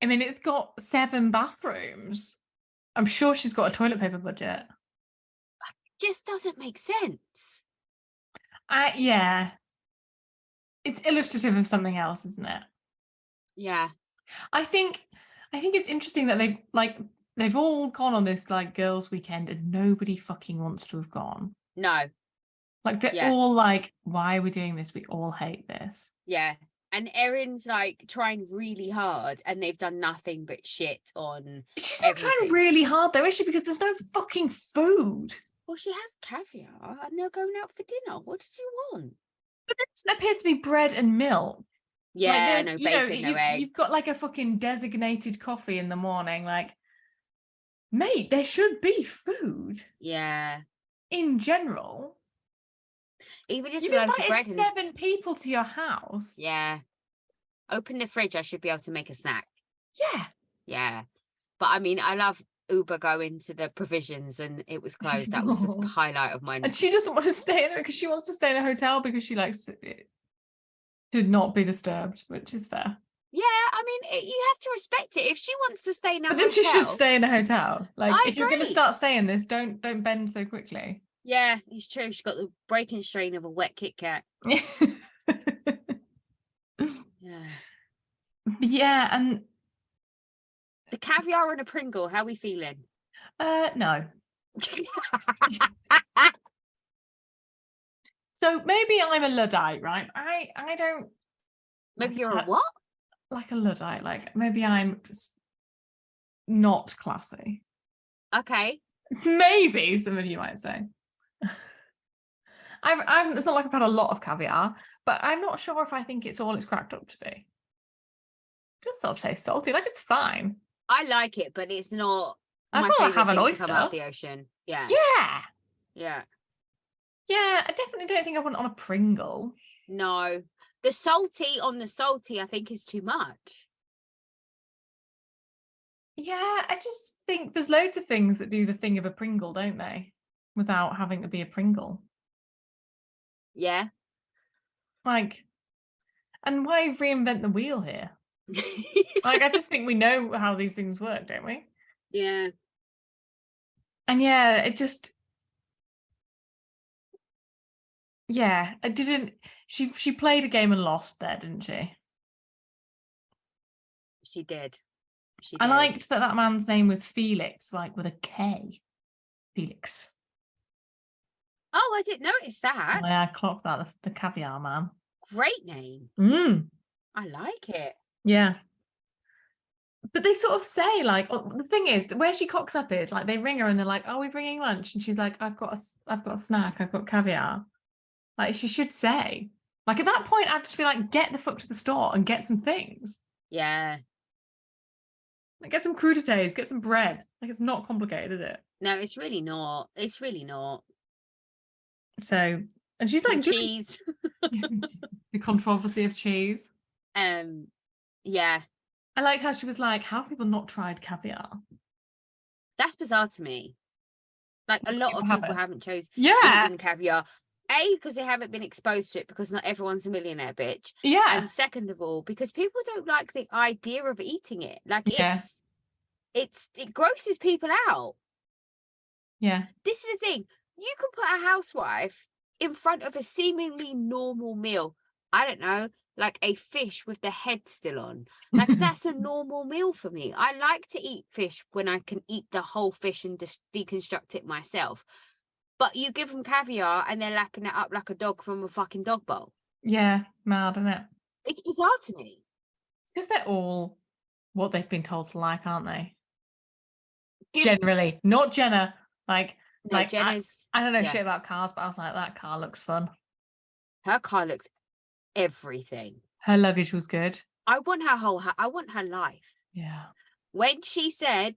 I mean, it's got 7 bathrooms. I'm sure she's got a toilet paper budget. It just doesn't make sense. Yeah. It's illustrative of something else, isn't it? Yeah. I think it's interesting that they've all gone on this like girls' weekend and nobody fucking wants to have gone. No. Like they're all like, why are we doing this? We all hate this. Yeah. And Erin's like trying really hard and they've done nothing but shit on She's not trying really hard though, is she? Because there's no fucking food. Well, she has caviar and they're going out for dinner. What did you want? But there doesn't appear to be bread and milk. Yeah, like no bacon, no eggs. You've got like a fucking designated coffee in the morning. Like, mate, there should be food. Yeah. In general. Even just You've invited bread 7 people to your house. Yeah. Open the fridge. I should be able to make a snack. Yeah. Yeah. But I mean, I love Uber going to the provisions and it was closed. That was the highlight of mine. And she doesn't want to stay in it because she wants to stay in a hotel because she likes to not be disturbed, which is fair. Yeah, I mean, you have to respect it. If she wants to stay in a hotel, then she should stay in a hotel. Like, if you're going to agree. start saying this, don't bend so quickly. Yeah, it's true. She's got the breaking strain of a wet Kit Kat. Yeah. Yeah, and the caviar on a Pringle. How are we feeling? No. So So maybe I'm a Luddite, right? I don't Maybe you're a what? like a Luddite. Like maybe I'm just not classy. Okay. Maybe some of you might say. It's not like I've had a lot of caviar, but I'm not sure if I think it's all it's cracked up to be. It does sort of taste salty. Like it's fine. I like it, but it's not I my feel like favorite have an thing to come out of oyster. the ocean. Yeah. Yeah. Yeah. Yeah. I definitely don't think I want it on a Pringle. No. The salty on the salty, I think, is too much. Yeah, I just think there's loads of things that do the thing of a Pringle, don't they? Without having to be a Pringle. Yeah. Like, and why reinvent the wheel here? Like, I just think we know how these things work, don't we? Yeah. And yeah, it just, yeah, I didn't. She played a game and lost there, didn't she? She did. She I did. liked that man's name was Felix, like with a K. Felix. Oh, I didn't notice that. Oh, yeah, I clocked that, the caviar man. Great name. I like it. Yeah. But they sort of say, like, the thing is, where she cocks up is, like, they ring her and they're like, "Are we bringing lunch?" And she's like, I've got a snack, I've got caviar. Like, she should say. Like, at that point, I'd just be like, get the fuck to the store and get some things. Yeah. Like, get some crudités, get some bread. Like, it's not complicated, is it? No, it's really not. It's really not. So, and she's Some like, cheese. the controversy of cheese. Yeah. I like how she was like, how have people not tried caviar? That's bizarre to me. Like, a lot of people haven't chosen caviar. A, because they haven't been exposed to it, because not everyone's a millionaire, bitch. Yeah. And second of all, because people don't like the idea of eating it. Like, it grosses people out. Yeah. This is the thing. You can put a housewife in front of a seemingly normal meal. I don't know, like a fish with the head still on. Like, that's a normal meal for me. I like to eat fish when I can eat the whole fish and just deconstruct it myself. But you give them caviar and they're lapping it up like a dog from a fucking dog bowl. Yeah, mad, isn't it? It's bizarre to me. Because they're all what they've been told to like, aren't they? Generally, not Jenna. No, Jenna's. I don't know shit about cars, but I was like, that car looks fun. Her car looks everything. Her luggage was good. I want I want her life. Yeah. When she said,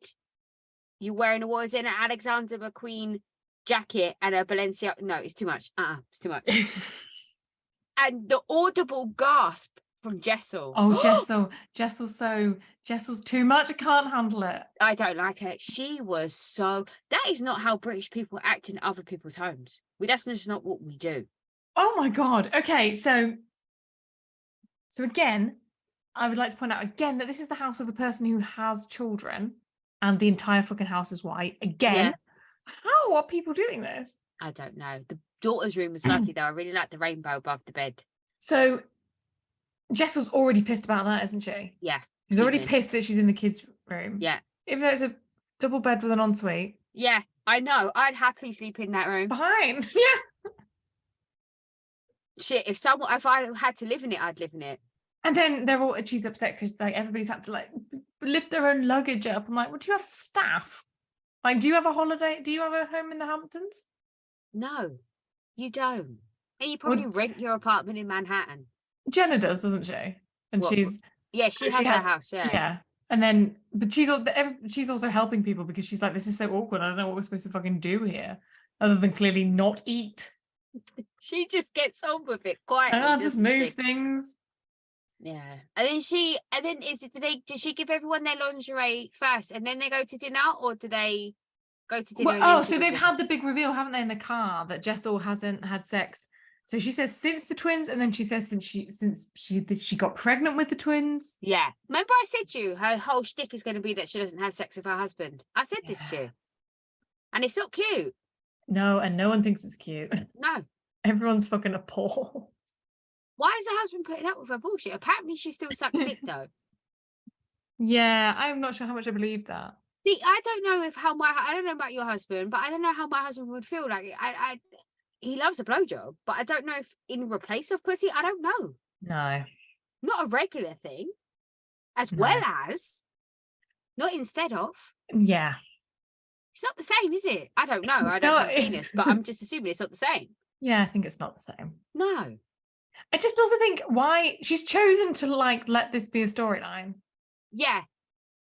"You wearing an Alexander McQueen jacket and a Balenciaga," no, it's too much. It's too much. And the audible gasp from Jessel. Oh, Jessel's too much. I can't handle it. I don't like her. She was that is not how British people act in other people's homes. That's just not what we do. Oh my God. Okay, so again, I would like to point out again that this is the house of a person who has children and the entire fucking house is white. Again, how are people doing this? I don't know. The daughter's room was lovely though. I really like the rainbow above the bed. So Jessel's already pissed about that, isn't she? Yeah. She's already pissed that she's in the kids' room. Yeah. Even though it's a double bed with an ensuite. Yeah, I know. I'd happily sleep in that room. Fine. Yeah. Shit, if I had to live in it, I'd live in it. And then she's upset because like everybody's had to like lift their own luggage up. I'm like, well, do you have staff? Like, do you have a holiday? Do you have a home in the Hamptons? No, you don't. And you probably rent your apartment in Manhattan. Jenna does, doesn't she? And she has her house. Yeah. And then, but she's also helping people because she's like, this is so awkward. I don't know what we're supposed to fucking do here, other than clearly not eat. She just gets on with it quietly. Just moves things. Yeah. And then does she give everyone their lingerie first and then they go to dinner, or do they go to dinner? So they've had the big reveal, haven't they, in the car that Jessel hasn't had sex. So she says since the twins, and then she says since she got pregnant with the twins. Yeah. Remember I said to you, her whole shtick is going to be that she doesn't have sex with her husband. I said this to you. And it's not cute. No, and no one thinks it's cute. No. Everyone's fucking appalled. Why is her husband putting up with her bullshit? Apparently she still sucks dick though. Yeah, I'm not sure how much I believe that. See, I don't know I don't know about your husband, but I don't know how my husband would feel. Like he loves a blowjob, but I don't know if in replace of pussy. I don't know. No. Not a regular thing, as No. well as, not instead of. Yeah. It's not the same, is it? I don't know. It's I don't not- have a penis, but I'm just assuming it's not the same. Yeah, I think it's not the same. No. I just also think why she's chosen to like let this be a storyline. Yeah.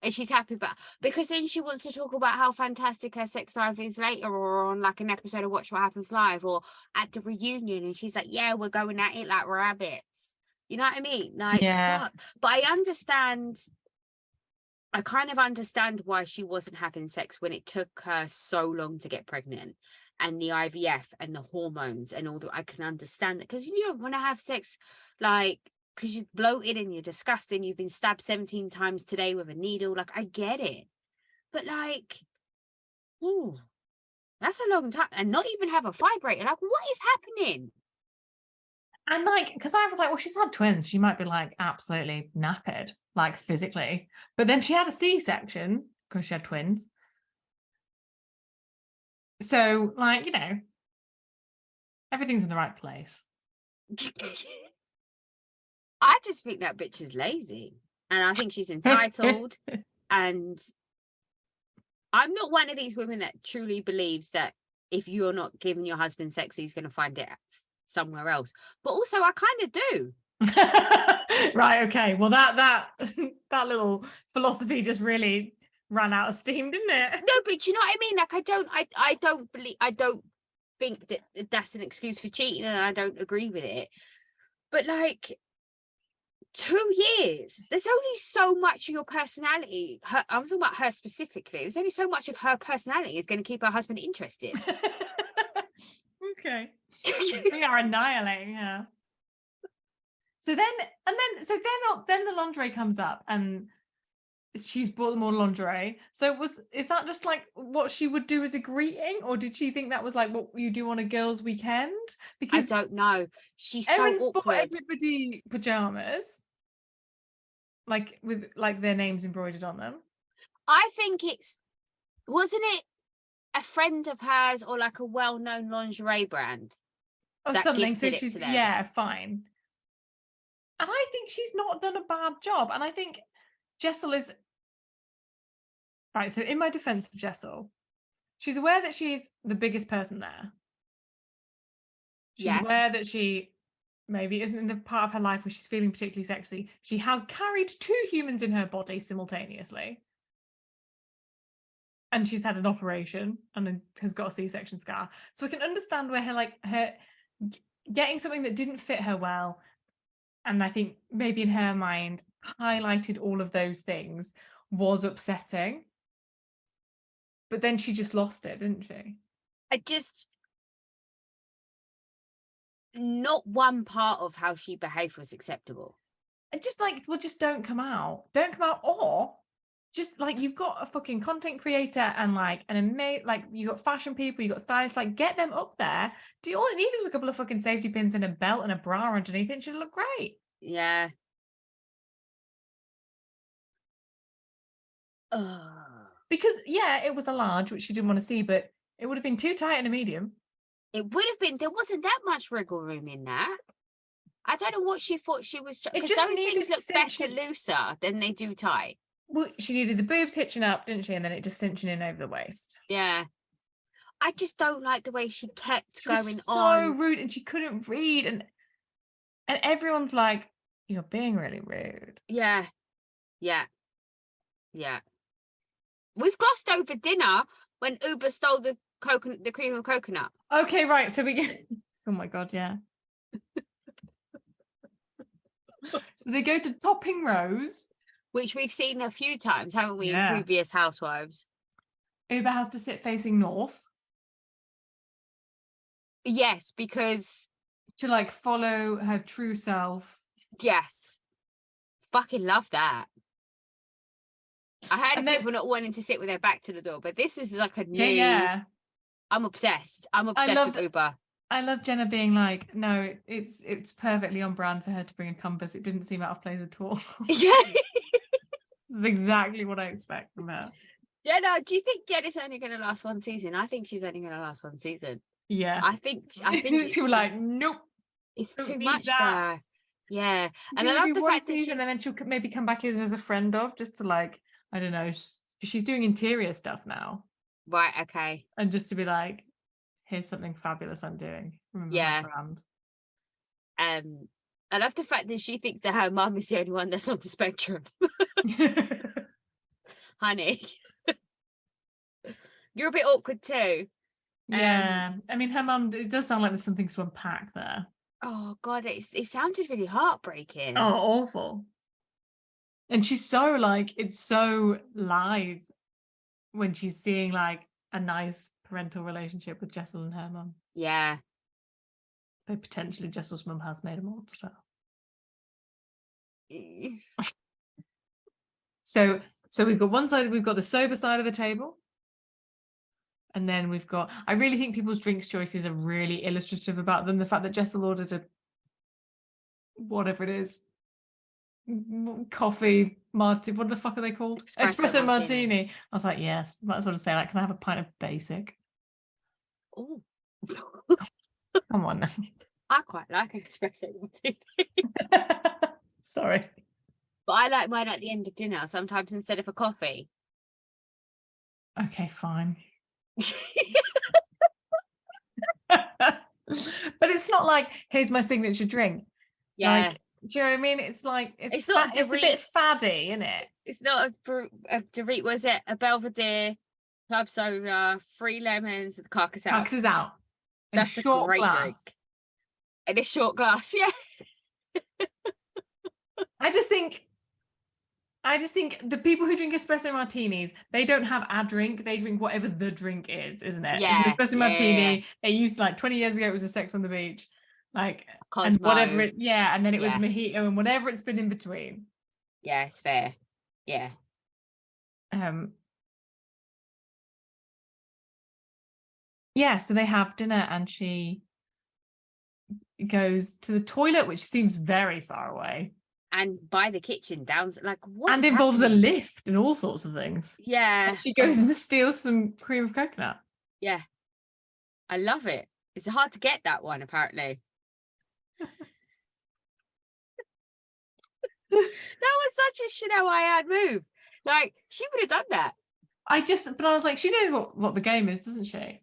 And she's happy about, because then she wants to talk about how fantastic her sex life is later, or on like an episode of Watch What Happens Live, or at the reunion, and she's like, yeah, we're going at it like rabbits. You know what I mean? Like, Yeah. fuck. But I kind of understand why she wasn't having sex when it took her so long to get pregnant, and the IVF and the hormones and all that. I can understand that, because you don't want to have sex like, because you're bloated and you're disgusting, you've been stabbed 17 times today with a needle. Like, I get it. But like, ooh, that's a long time. And not even have a vibrator. Like, what is happening? And like, because I was like, well, she's had twins. She might be like absolutely knackered, like physically. But then she had a C-section because she had twins. So like, you know, everything's in the right place. I just think that bitch is lazy. And I think she's entitled. And I'm not one of these women that truly believes that if you're not giving your husband sex, he's going to find it somewhere else. But also, I kind of do. Right, okay. Well, that little philosophy just really ran out of steam, didn't it? No, but you know what I mean? Like, I don't think that that's an excuse for cheating, and I don't agree with it. But like, 2 years, there's only so much of your personality. I'm talking about her specifically. There's only so much of her personality is going to keep her husband interested. Okay. We are annihilating her. So then the lingerie comes up and she's bought them all lingerie. So is that just like what she would do as a greeting, or did she think that was like what you do on a girls' weekend? Because I don't know. She's Erin's so bought awkward. everybody pajamas, like with like their names embroidered on them. I think wasn't it a friend of hers or like a well-known lingerie brand? Or that something. So gifted it she's to them. yeah, fine. And I think she's not done a bad job. And I think Jessel is right. So in my defense of Jessel, she's aware that she's the biggest person there. She's Yes. aware that she maybe isn't in the part of her life where she's feeling particularly sexy. She has carried 2 humans in her body simultaneously. And she's had an operation and then has got a C-section scar. So I can understand where her getting something that didn't fit her well, and I think maybe in her mind highlighted all of those things, was upsetting. But then she just lost it, didn't she? Not one part of how she behaved was acceptable. And just like, well, just don't come out, or just like, you've got a fucking content creator and like like you got fashion people, you got stylists, like get them up there. All it needed was a couple of fucking safety pins and a belt and a bra underneath it, and she'd look great. Yeah. Because yeah, it was a large, which she didn't want to see, but it would have been too tight in a medium. It would have been. There wasn't that much wriggle room in that. I don't know what she thought she was. Because just those needed things look better cinching. looser than they do tight. Well, she needed the boobs hitching up, didn't she? And then it just cinching in over the waist. Yeah. I just don't like the way she kept She was going so on. rude, and she couldn't read, and everyone's like, "You're being really rude." Yeah. We've glossed over dinner when Uber stole the cream of coconut. Okay, right. So we get. Oh my god, yeah. So they go to Topping Rose, which we've seen a few times, haven't we, Yeah. in previous Housewives? Uber has to sit facing north Yes, because to like follow her true self. yes, fucking love that. I heard of And then- people not wanting to sit with their back to the door, but this is like a new. Yeah. I'm obsessed. I'm obsessed loved- with Uber. I love Jenna being like, no, it's perfectly on brand for her to bring a compass. It didn't seem out of place at all. Yeah. This is exactly what I expect from her. Yeah, no, do you think Jen is only going to last one season? I think she's only going to last one season. Yeah. I think she was like, nope, it's don't too need much that. there. Yeah, and I She'll love do the one fact that season she's and then she'll maybe come back in as a friend of, just to like, I don't know, she's doing interior stuff now, right. Okay, and just to be like, here's something fabulous I'm doing. Remember yeah. my brand. I love the fact that she thinks that her mum is the only one that's on the spectrum. Honey, you're a bit awkward too. Yeah, I mean, her mum. It does sound like there's something to unpack there. Oh God, it sounded really heartbreaking. Oh, awful. And she's so like, it's so live when she's seeing like a nice parental relationship with Jessel and her mum. Yeah. Though potentially Jessel's mum has made a monster. So we've got one side, we've got the sober side of the table. And then we've got, I really think people's drinks choices are really illustrative about them. The fact that Jessel ordered a, whatever it is, coffee martini, what the fuck are they called? Espresso martini. I was like, yes, might as well just say, like, can I have a pint of basic? Oh. Come on now. I quite like an espresso martini. Sorry. But I like mine at the end of dinner, sometimes instead of a coffee. Okay, fine. But it's not like, here's my signature drink. Yeah. Like, do you know what I mean? It's like, It's not it's a bit faddy, isn't it? It's not a Dorit, was it? A Belvedere, club soda, 3 lemons, and the carcass out. Carcass is out. That's a great drink. And a short glass, yeah. I just think the people who drink espresso martinis, they don't have a drink, they drink whatever the drink is, isn't it? Yeah, it's an espresso martini. It used, like, 20 years ago, it was a Sex on the Beach, like, Cosmo. and whatever it, and then it was mojito and whatever it's been in between. Yeah, it's fair. Yeah. Yeah, so they have dinner and she goes to the toilet, which seems very far away. And by the kitchen, down, like, what? And involves a lift and all sorts of things. Yeah. And she goes and steals some cream of coconut. Yeah. I love it. It's hard to get that one, apparently. That was such a Chanel I move. Like, she would have done that. But I was like, she knows what the game is, doesn't she?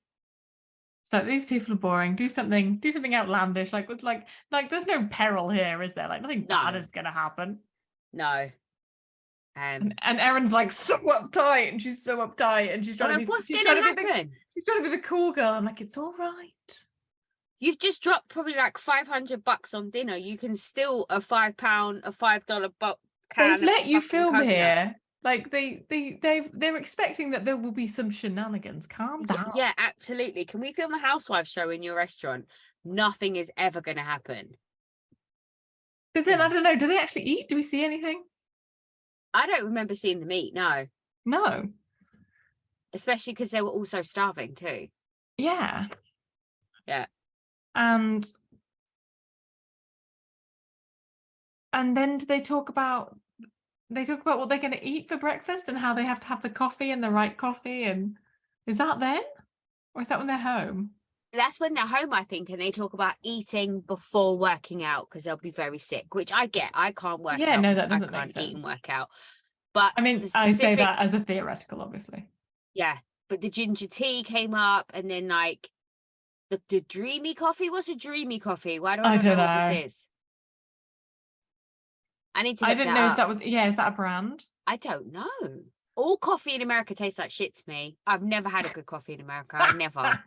So these people are boring. Do something outlandish. Like, with like there's no peril here, is there? Like, nothing bad is gonna happen. No. And Erin's like so uptight, and she's so uptight, and she's trying to be. She's trying to be the cool girl. I'm like, it's all right. You've just dropped probably like $500 on dinner. You can steal a £5, a $5 can. They've let you film here. Like they're expecting that there will be some shenanigans. Calm down. Yeah, absolutely. Can we film a Housewives show in your restaurant? Nothing is ever going to happen. But then I don't know. Do they actually eat? Do we see anything? I don't remember seeing them eat. No. Especially because they were also starving too. Yeah. Yeah. And then do they talk about what they're going to eat for breakfast and how they have to have the coffee and the right coffee, and is that then, or is that when they're home? That's when they're home, I think, and they talk about eating before working out because they'll be very sick, which I get. I can't work out. Yeah, no, that doesn't make sense. Eat and work out. But I mean, I say that as a theoretical, obviously. Yeah, but the ginger tea came up, and then like the dreamy coffee. What's a dreamy coffee? Why do I don't know what this is? I need to. I didn't know if that was. Yeah, is that a brand? I don't know. All coffee in America tastes like shit to me. I've never had a good coffee in America. I never.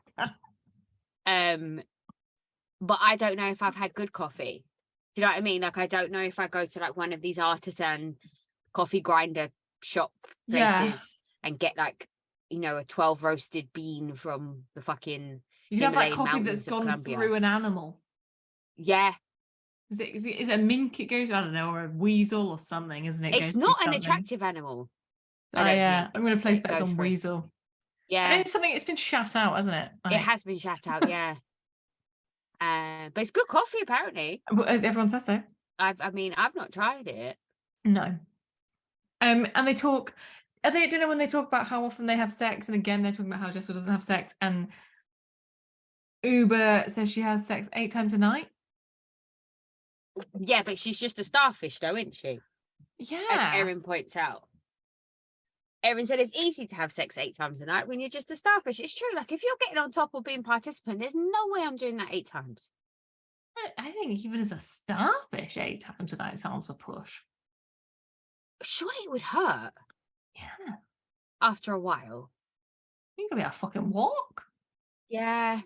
But I don't know if I've had good coffee. Do you know what I mean? Like, I don't know if I go to like one of these artisan coffee grinder shop places and get like, you know, a 12 roasted bean from the fucking you have like coffee that's gone through an animal. Yeah. Is it a mink it goes, I don't know, or a weasel or something, isn't it? It's not an attractive animal. Yeah, I'm going to place bets on weasel. Yeah, it's something. It's been shat out, hasn't it? Like, it has been shat out. Yeah. But it's good coffee apparently. Everyone says so. I've not tried it. No. And they talk. Are they at dinner when they talk about how often they have sex? And again, they're talking about how Jessel doesn't have sex. And Uber says she has sex 8 times a night. Yeah, but she's just a starfish, though, isn't she? As Yeah. Erin points out. Erin said it's easy to have sex 8 times a night when you're just a starfish. It's true. Like, if you're getting on top or being participant, there's no way I'm doing that 8 times. I think even as a starfish, 8 times a night sounds a push. Surely it would hurt Yeah. after a while. You can be a fucking walk. Yeah.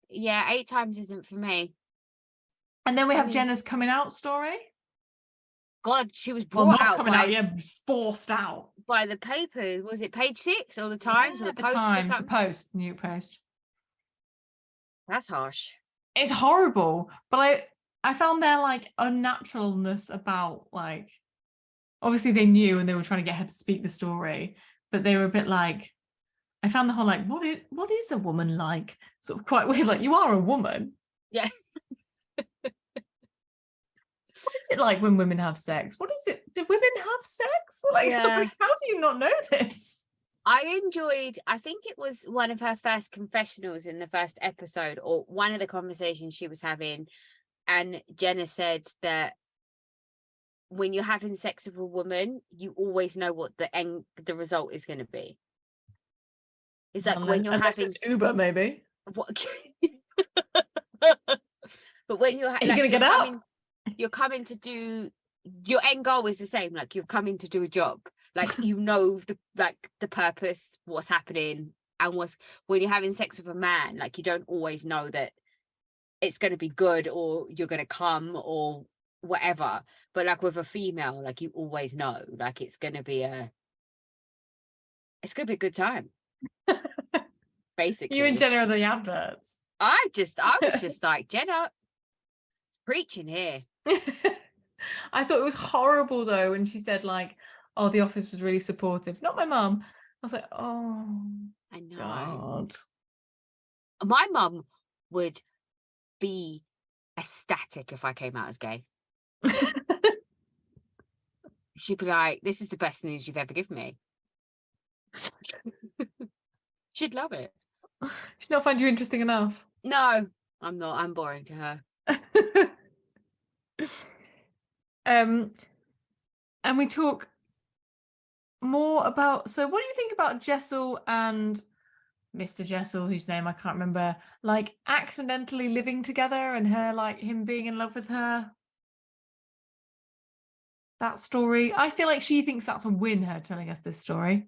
Yeah, 8 times isn't for me. And then we I have mean- Jenna's coming out story. God, she was Well, brought not out coming by, out, yeah, forced out. by the paper. Was it Page 6 or the Times or the Post or Times, something? the Post, New Post. That's harsh. It's horrible, but I found their like unnaturalness about like, obviously they knew and they were trying to get her to speak the story, but they were a bit like, I found the whole like, what is a woman like? Sort of quite weird. Like, you are a woman. Yeah. What is it like when women have sex? What is it? Do women have sex? Like, I was Yeah. like, how do you not know this? I think it was one of her first confessionals in the first episode, or one of the conversations she was having. And Jenna said that when you're having sex with a woman, you always know what the result is going to be. It's like when you're Unless having it's Uber, maybe. what, but when you're Are you like, gonna get up? you're coming to do, your end goal is the same. Like, you're coming to do a job. Like, you know the purpose, what's happening, and when you're having sex with a man, like, you don't always know that it's going to be good or you're going to come or whatever. But like with a female, like, you always know, like, it's going to be a good time. Basically, You and Jenna are the adverts. I was just like, Jenna preaching here. I thought it was horrible though when she said like, oh, the office was really supportive. Not my mum. I was like, oh, I know. God. My mum would be ecstatic if I came out as gay. She'd be like, this is the best news you've ever given me. She'd love it. She'd not find you interesting enough. No, I'm not. I'm boring to her. And we talk more about, so what do you think about Jessel and Mr. Jessel, whose name I can't remember, like accidentally living together and her, like him being in love with her? That story. I feel like she thinks that's a win, her telling us this story.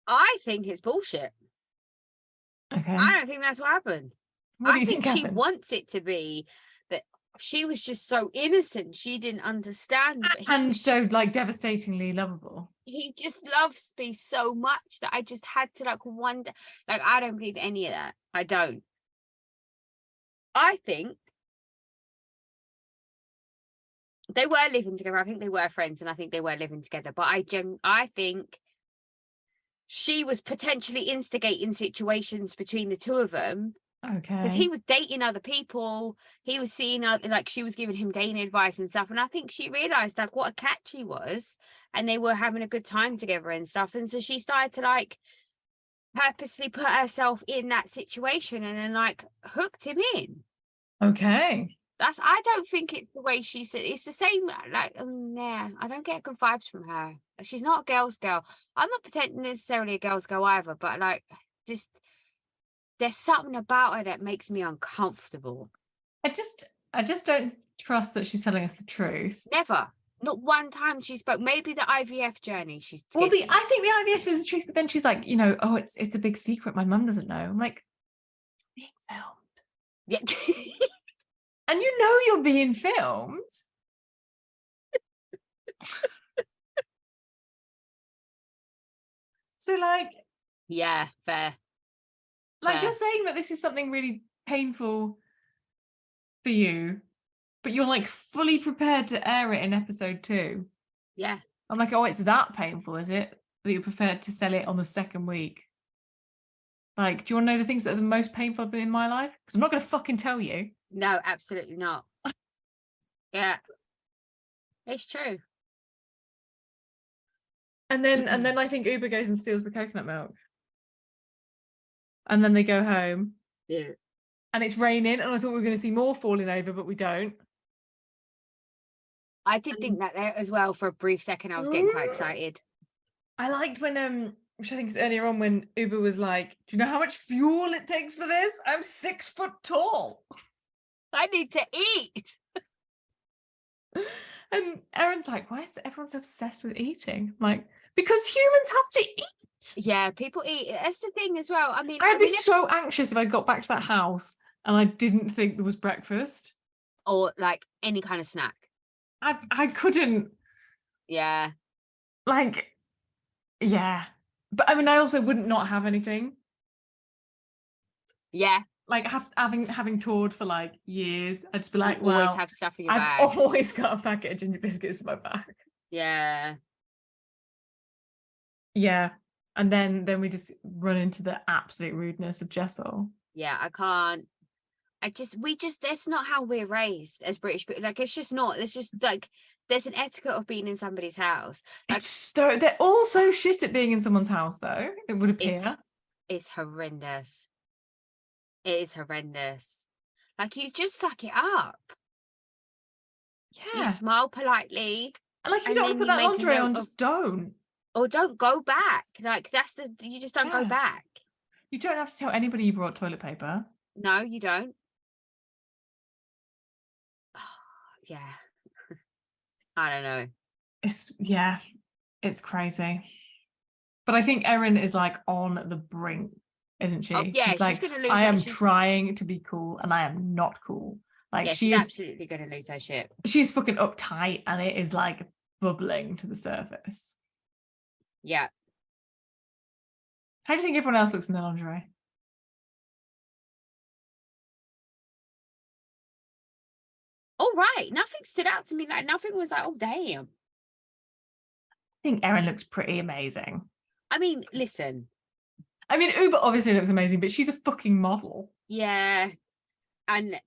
I think it's bullshit. Okay. I don't think that's what happened. What do I you think think she happened? wants it to be that she was just so innocent. She didn't understand. But he And was so just, like devastatingly lovable. he just loves me so much that I just had to like wonder. Like, I don't believe any of that. I don't. I think they were living together. I think they were friends, and I think they were living together. But I think she was potentially instigating situations between the two of them, because Okay. he was dating other people. He was seeing other, like, she was giving him dating advice and stuff. And I think she realized like what a catch he was, and they were having a good time together and stuff. And so she started to like purposely put herself in that situation and then like hooked him in. Okay. I don't think it's the way she said. It's the same. Like, yeah, I don't get good vibes from her. She's not a girl's girl. I'm not pretending necessarily a girl's girl either, but like, just there's something about her that makes me uncomfortable. I just don't trust that she's telling us the truth. Never, not one time she spoke. Maybe the IVF journey. Well, I think the IVF is the truth, but then she's like, you know, oh, it's a big secret. My mum doesn't know. I'm like, being filmed. Yeah. And you know you're being filmed. So like, Yeah, fair. like Fair. you're saying that this is something really painful for you, but you're like fully prepared to air it in episode 2. Yeah. I'm like, oh, it's that painful, is it? That you're prepared to sell it on the second week? Like, do you want to know the things that are the most painful in my life? Because I'm not going to fucking tell you. No, absolutely not. Yeah. It's true. And then I think Uber goes and steals the coconut milk. And then they go home. Yeah. and it's raining, and I thought we were going to see more falling over, but we don't. I did think that there as well for a brief second. I was getting quite excited. I liked when which I think is earlier on, when Uber was like, "Do you know how much fuel it takes for this? I'm 6 foot tall. I need to eat." And Erin's like, "Why is everyone so obsessed with eating?" I'm like, because humans have to eat. Yeah, people eat. That's the thing as well. I mean, I'd be so anxious if I got back to that house and I didn't think there was breakfast or like any kind of snack. I couldn't. Yeah. Like, yeah. But I mean, I also wouldn't not have anything. Yeah. Like having toured for like years, I'd just be like, you always well, have stuff in your I've bag. always got a packet of ginger biscuits in my bag. Yeah. Yeah. And then we just run into the absolute rudeness of Jessel. Yeah, I can't. That's not how we're raised as British people. Like, it's just not. It's just like there's an etiquette of being in somebody's house. Like, They're all so shit at being in someone's house, though, it would appear. It's horrendous. It is horrendous. Like, you just suck it up. Yeah. You smile politely. And like, you don't put that lingerie on, just don't. Or don't go back. Like, you just don't go back. You don't have to tell anybody you brought toilet paper. No, you don't. Yeah. I don't know. It's crazy. But I think Erin is like on the brink, isn't she? Oh, yeah, she's like, gonna lose. I am trying to be cool and I am not cool. Like, yeah, she's absolutely gonna lose her shit. She's fucking uptight and it is like bubbling to the surface. Yeah. How do you think everyone else looks in their lingerie? All right. Nothing stood out to me. Like, nothing was like, oh, damn. I think Erin looks pretty amazing. I mean, listen. I mean, Uber obviously looks amazing, but she's a fucking model. Yeah. And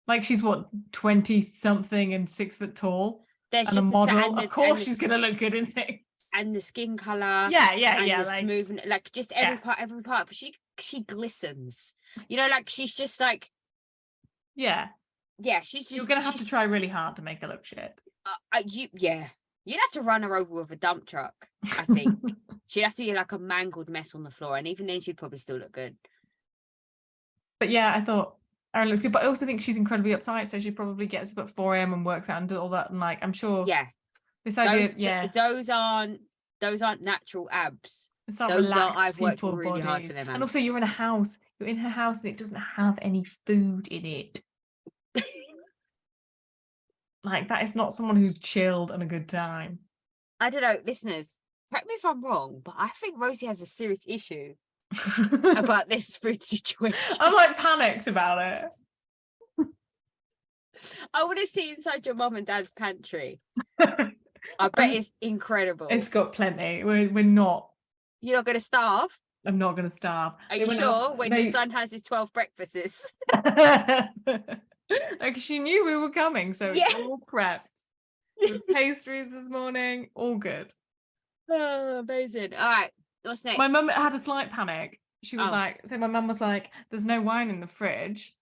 like, she's what, 20 something and 6 foot tall? There's and just a model. Of course she's going to look good in things. And the skin color. Yeah. And the like, smooth, like just every part. She glistens. You know, like she's just like. Yeah. Yeah, she's just. You're going to have to try really hard to make her look shit. You'd have to run her over with a dump truck, I think. She'd have to be like a mangled mess on the floor, and even then she'd probably still look good. But yeah, I thought Erin looks good, but I also think she's incredibly uptight, so she probably gets up at 4 a.m. and works out and does all that, and like, I'm sure. Yeah. This idea, those aren't natural abs. It's not relaxed. I've worked really bodies. hard for them. And also, you're in a house. You're in her house, and it doesn't have any food in it. Like, that is not someone who's chilled and a good time. I don't know, listeners. Correct me if I'm wrong, but I think Rosie has a serious issue about this food situation. I'm like panicked about it. I want to see inside your mum and dad's pantry. I bet it's incredible. It's got plenty. We're not. You're not going to starve? I'm not going to starve. Are you sure? When your son has his 12 breakfasts. Like, she knew we were coming, so it's all prepped. There's pastries this morning, all good. Oh, amazing. All right, what's next? My mum had a slight panic. She was like, so my mum was like, there's no wine in the fridge.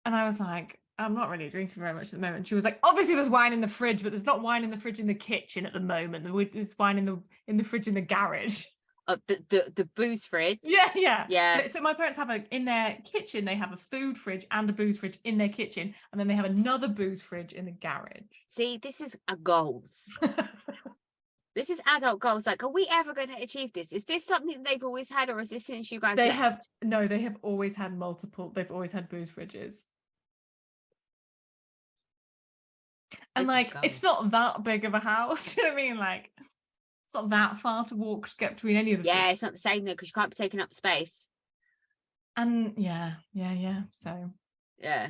And I was like, I'm not really drinking very much at the moment. She was like, obviously there's wine in the fridge, but there's not wine in the fridge in the kitchen at the moment. There's wine in the fridge in the garage. The booze fridge. Yeah. So my parents have in their kitchen, they have a food fridge and a booze fridge in their kitchen, and then they have another booze fridge in the garage. See, this is a goals. This is adult goals. Like, are we ever going to achieve this? Is this something they've always had, or is this since you guys? They have always had multiple. They've always had booze fridges. And like, it's not that big of a house. You know what I mean? Like, it's not that far to walk to get between any of the. Yeah, it's not the same though, because you can't be taking up space. And yeah. So yeah,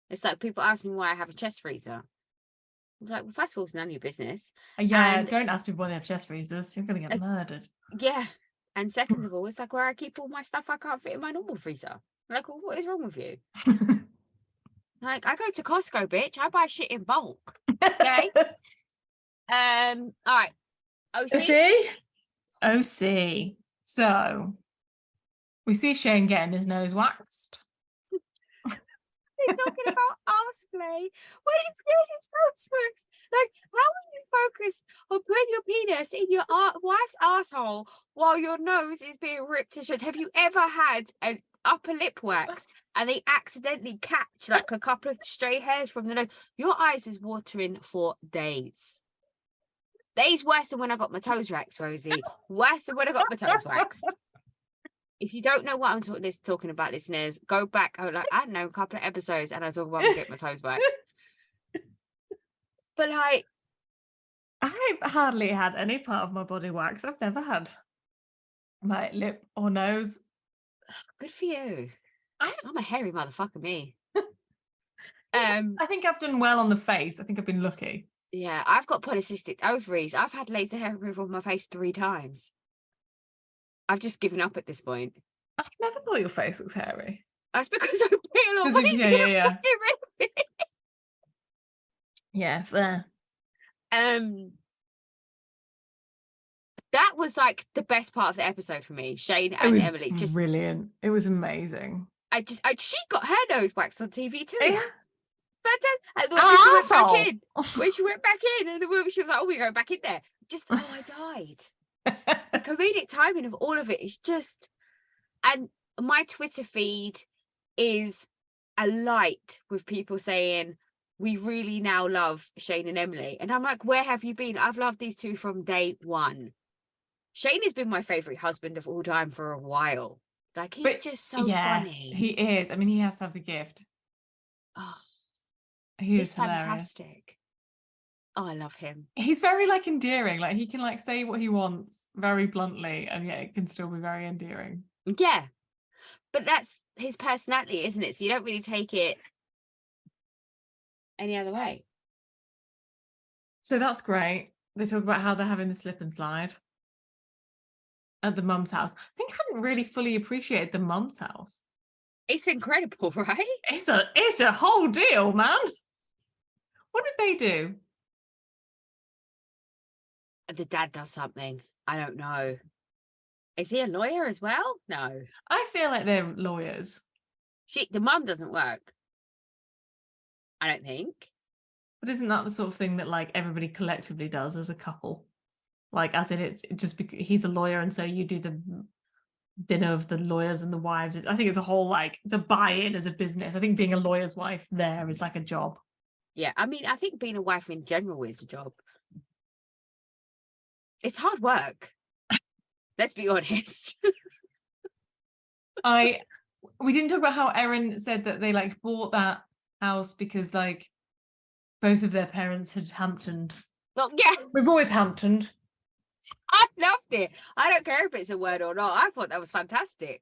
it's like people ask me why I have a chest freezer. I was like, well, first of all, it's none of your business. Yeah, and don't ask people why they have chest freezers. You're gonna get murdered. Yeah, and second of all, it's like where I keep all my stuff I can't fit in my normal freezer. I'm like, well, what is wrong with you? Like, I go to Costco, bitch. I buy shit in bulk. Okay. All right. OC. So we see Shane getting his nose waxed. they're talking about arse play when it's really Housewives. Like, how are you focused on putting your penis in your wife's asshole while your nose is being ripped to shreds? Have you ever had an upper lip wax and they accidentally catch like a couple of stray hairs from the nose? Your eyes is watering for days. Days worse than when I got my toes waxed, Rosie. Worse than when I got my toes waxed. If you don't know what I'm talking about, listeners, go back. I don't know, a couple of episodes, and I talk about getting my toes waxed. But like, I've hardly had any part of my body wax. I've never had my lip or nose. good for you. I'm a hairy motherfucker, me. I think I've done well on the face. I think I've been lucky. Yeah, I've got polycystic ovaries. I've had laser hair removal on my face 3 times. I've just given up at this point. I've never thought your face looks hairy. That's because I pay a lot of money. Yeah. Get rid of it. Yeah, fair. That was like the best part of the episode for me. Shane and Emily, just brilliant. It was amazing. She got her nose waxed on TV too. Yeah. And then when she went back in, and the movie, she was like, "Oh, we're going back in there." Just, I died. The comedic timing of all of it is just, and my Twitter feed is alight with people saying, "We really now love Shane and Emily," and I'm like, "Where have you been? I've loved these two from day one." Shane has been my favorite husband of all time for a while. Like, he's just so funny. He is. I mean, he has to have the gift. Oh, he's fantastic. Oh, I love him. He's very like endearing. Like, he can like say what he wants very bluntly, and yet it can still be very endearing. Yeah, but that's his personality, isn't it? So you don't really take it any other way. So that's great. They talk about how they're having the slip and slide at the mum's house. I think I hadn't really fully appreciated the mum's house. It's incredible, right? It's a whole deal, man. What did they do? The dad does something. I don't know. Is he a lawyer as well? No. I feel like they're lawyers. The mum doesn't work, I don't think. But isn't that the sort of thing that like everybody collectively does as a couple? Like, as in, it's just because he's a lawyer, and so you do the dinner of the lawyers and the wives. I think it's a whole like to buy in as a business. I think being a lawyer's wife there is like a job. Yeah, I mean, I think being a wife in general is a job. It's hard work. Let's be honest. We didn't talk about how Erin said that they like bought that house because like both of their parents had Hamptoned. Well, yeah. We've always Hamptoned. I loved it. I don't care if it's a word or not. I thought that was fantastic.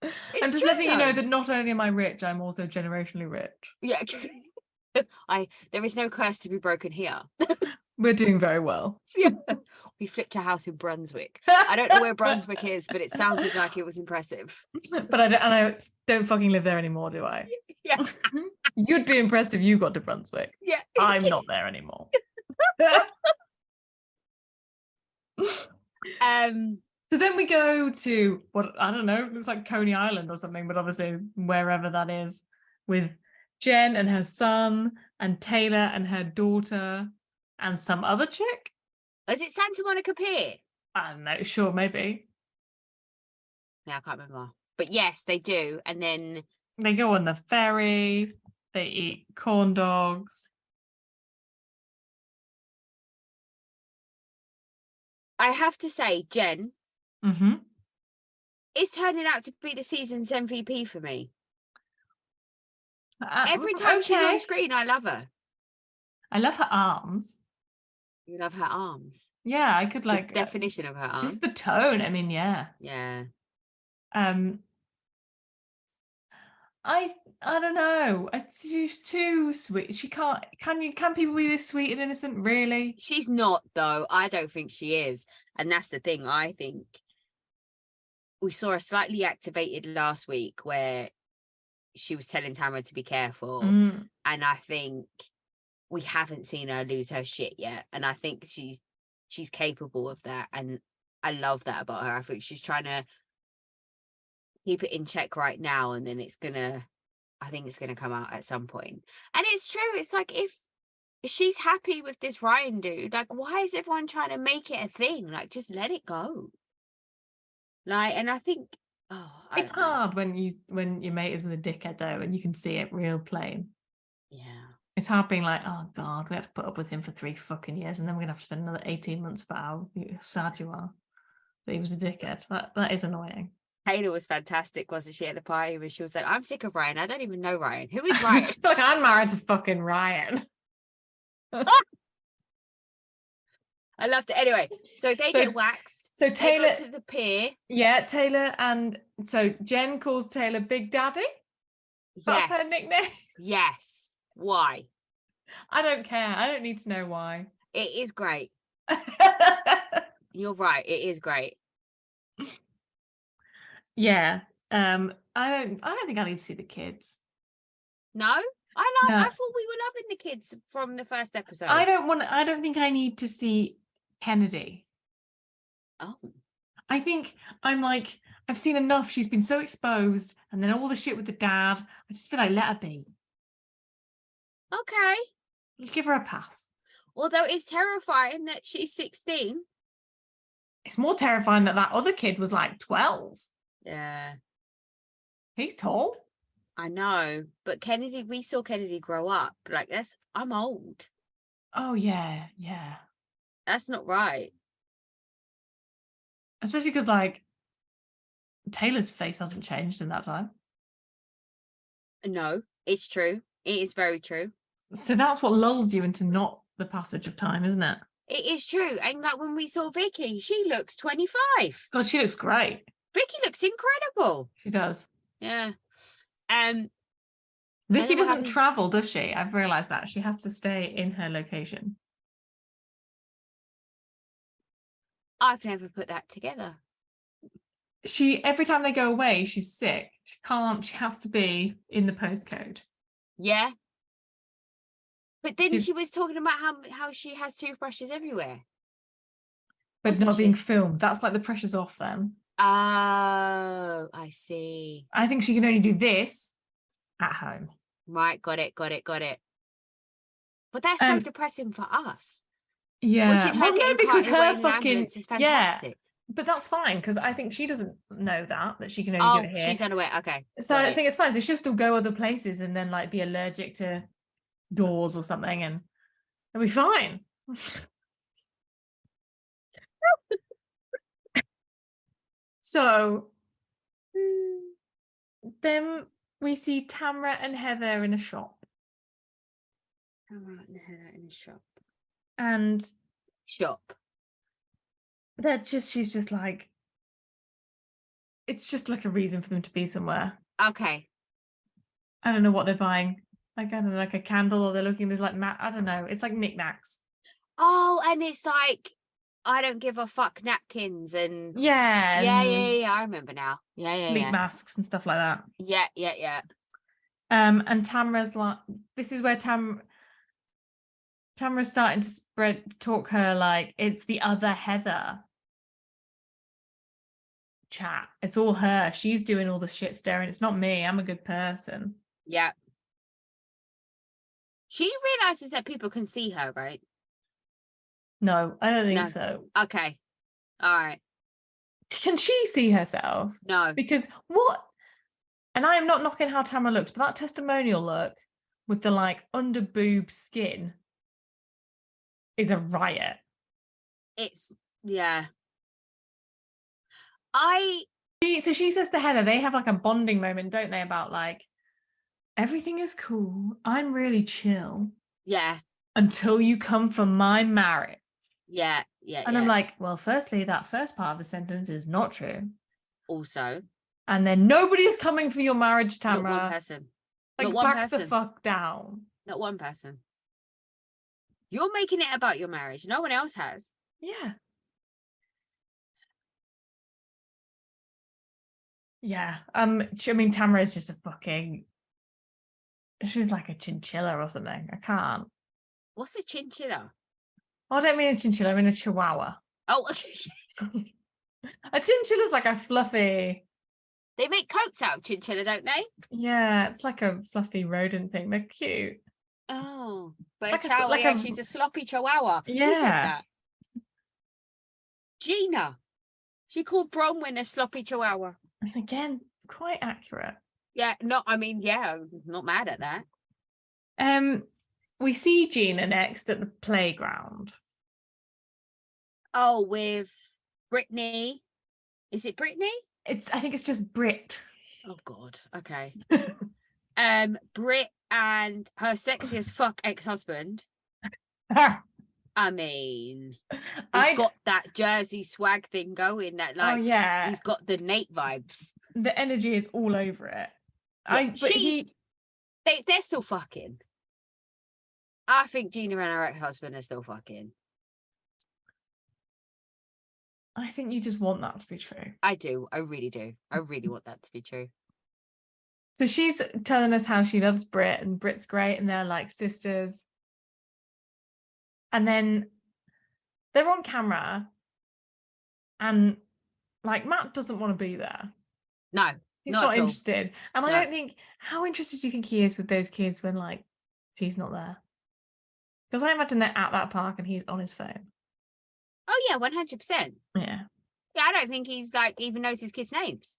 I'm just letting you know that not only am I rich, I'm also generationally rich. Yeah. There is no curse to be broken here. We're doing very well. Yeah. We flipped a house in Brunswick. I don't know where Brunswick is, but it sounded like it was impressive. But I don't fucking live there anymore, do I? Yeah. You'd be impressed if you got to Brunswick. Yeah. I'm not there anymore. So then we go to what I don't know, looks like Coney Island or something, but obviously wherever that is, with Jen and her son and Taylor and her daughter and some other chick. Is it Santa Monica Pier? I don't know, sure, maybe. Yeah, I can't remember. But yes, they do. And then they go on the ferry, they eat corn dogs. I have to say, Jen is turning out to be the season's MVP for me. Every time she's on screen, I love her. I love her arms. You love her arms? Yeah, I could like... The definition of her arms. Just the tone, I mean, yeah. Yeah. I don't know. She's too sweet. She can't... Can people be this sweet and innocent, really? She's not, though. I don't think she is. And that's the thing. I think we saw her slightly activated last week where she was telling Tamra to be careful. And I think we haven't seen her lose her shit yet. And I think she's capable of that. And I love that about her. I think she's trying to keep it in check right now, and then it's gonna I think it's going to come out at some point. And it's true. It's like, if she's happy with this Ryan dude, like, why is everyone trying to make it a thing? Like, just let it go. Like, and I think, It's hard when your mate is with a dickhead though, and you can see it real plain. Yeah. It's hard being like, oh God, we had to put up with him for 3 fucking years, and then we're gonna have to spend another 18 months about how sad you are that he was a dickhead. That is annoying. Taylor was fantastic, wasn't she, at the party, where she was like, I'm sick of Ryan. I don't even know Ryan. Who is Ryan? It's like, I'm married to fucking Ryan. I loved it. Anyway, so they get waxed. So Taylor, they go to the pier. Yeah, Taylor, and so Jen calls Taylor Big Daddy. That's her nickname. Yes. Why? I don't care. I don't need to know why. It is great. You're right. It is great. Yeah. I don't think I need to see the kids. No? No. I thought we were loving the kids from the first episode. I don't think I need to see Kennedy. Oh. I think I'm like, I've seen enough. She's been so exposed, and then all the shit with the dad. I just feel like, let her be. Okay. Give her a pass. Although it's terrifying that she's 16. It's more terrifying that other kid was like 12. Yeah. He's tall. I know. But Kennedy, we saw Kennedy grow up. Like, I'm old. Oh, yeah. Yeah. That's not right. Especially because, like, Taylor's face hasn't changed in that time. No, it's true. It is very true. So that's what lulls you into not the passage of time, isn't it? It is true. And like when we saw Vicky, she looks 25. God, she looks great. Vicky looks incredible. She does. Yeah. Vicky doesn't travel, does she? I've realised that. She has to stay in her location. I've never put that together. Every time they go away, she's sick. She has to be in the postcode. Yeah. But then she was talking about how she has toothbrushes everywhere. But it's not being filmed. That's like the pressure's off then. Oh, I see. I think she can only do this at home. Right, got it. But that's so depressing for us. Yeah. Well, no, because her fucking is fantastic. Yeah. But that's fine, because I think she doesn't know that she can only do it here. She's unaware. Okay. So I think it's fine. So she'll still go other places and then like be allergic to doors or something, and it'll be fine. So then we see Tamra and Heather in a shop. Tamra and Heather in a shop. And shop. She's just like, it's just like a reason for them to be somewhere. Okay. I don't know what they're buying. Like, I don't know, like a candle, or they're looking, there's like, I don't know. It's like knickknacks. Oh, and it's like, I don't give a fuck napkins and yeah. I remember now. Sleep masks and stuff like that. Yeah. And Tamra's like, this is where Tamra's starting to talk her like it's the other Heather chat. It's all her. She's doing all the shit stirring. It's not me. I'm a good person. Yeah. She realizes that people can see her, right? No, I don't think so. Okay. All right. Can she see herself? No. Because what? And I am not knocking how Tamra looks, but that testimonial look with the like under boob skin is a riot. Yeah. So she says to Heather, they have like a bonding moment, don't they? About like, everything is cool. I'm really chill. Yeah. Until you come for my marriage. Yeah. And I'm like, well, firstly, that first part of the sentence is not true. Also. And then nobody is coming for your marriage, Tamra. Not one person. Like, not one back person. the fuck down. Not one person. You're making it about your marriage. No one else has. Yeah. Yeah. I mean, Tamra is just a fucking... She's like a chinchilla or something. I can't. What's a chinchilla? Oh, I don't mean a chinchilla. I mean a chihuahua. Oh, okay. A chinchilla's like a fluffy... They make coats out of chinchilla, don't they? Yeah, it's like a fluffy rodent thing. They're cute. Oh, but Like a a chihuahua, like yeah, a- she's a sloppy chihuahua. Who said Yeah. that? Gina. She called Bronwyn a sloppy chihuahua. And again, quite accurate. Yeah, I'm not mad at that. We see Gina next at the playground. Oh, with Brittany. Is it Brittany? I think it's just Brit. Oh God. Okay. Brit and her sexy as fuck ex-husband. I mean, he's got that Jersey swag thing going. That oh yeah, he's got the Nate vibes. the energy is all over it. Yeah, they're still fucking. I think Gina and her ex-husband are still fucking. I think you just want that to be true. I do. I really do. I really want that to be true. So she's telling us how she loves Brit, and Brit's great, and they're like sisters. And then they're on camera, and like Matt doesn't want to be there. No, he's not at all. interested. And I don't think, how interested do you think he is with those kids when like she's not there? Because I imagine they're at that park and he's on his phone. Oh yeah, 100%. Yeah. Yeah, I don't think he's like even knows his kids' names.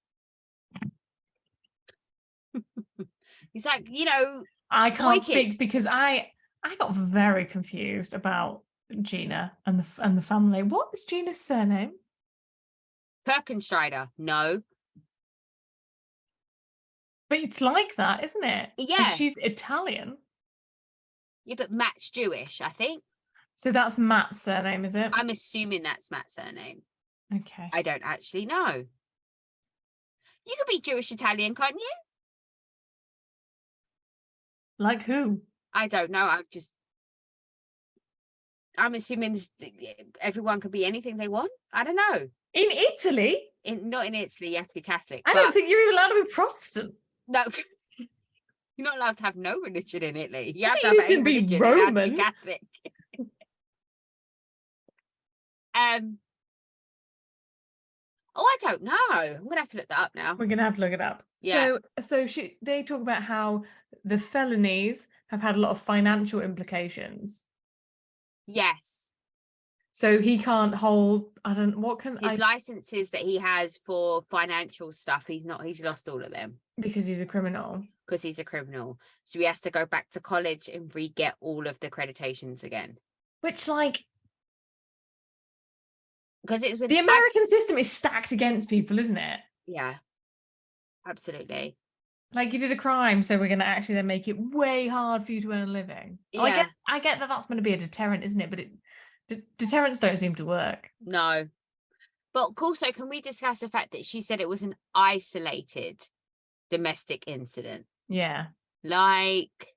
He's like, you know, I can't speak because I got very confused about Gina and the family. What is Gina's surname? Kirkenstreider. No. But it's like that, isn't it? Yeah. And she's Italian. Yeah, but Matt's Jewish, I think. So that's Matt's surname, is it? I'm assuming that's Matt's surname. Okay. I don't actually know. You could be Jewish Italian, can't you? Like who? I don't know. I'm assuming everyone could be anything they want. I don't know. In Italy? Not in Italy. You have to be Catholic. I don't think you're even allowed to be Protestant. No. You're not allowed to have no religion in Italy. You have to You have can a be religion. Roman. You have to be Catholic. Oh, I don't know. I'm gonna have to look that up now. We're gonna have to look it up. Yeah. So they talk about how the felonies have had a lot of financial implications. Yes. So he can't hold. His licenses that he has for financial stuff. He's lost all of them because he's a criminal. Because he's a criminal, so he has to go back to college and re-get all of the accreditations again. Which, like, because it's the American system is stacked against people, isn't it? Yeah, absolutely. Like, you did a crime, so we're going to actually then make it way hard for you to earn a living. Yeah. I get that that's going to be a deterrent, isn't it? But deterrents don't seem to work. No. But also, can we discuss the fact that she said it was an isolated domestic incident? Yeah. Like,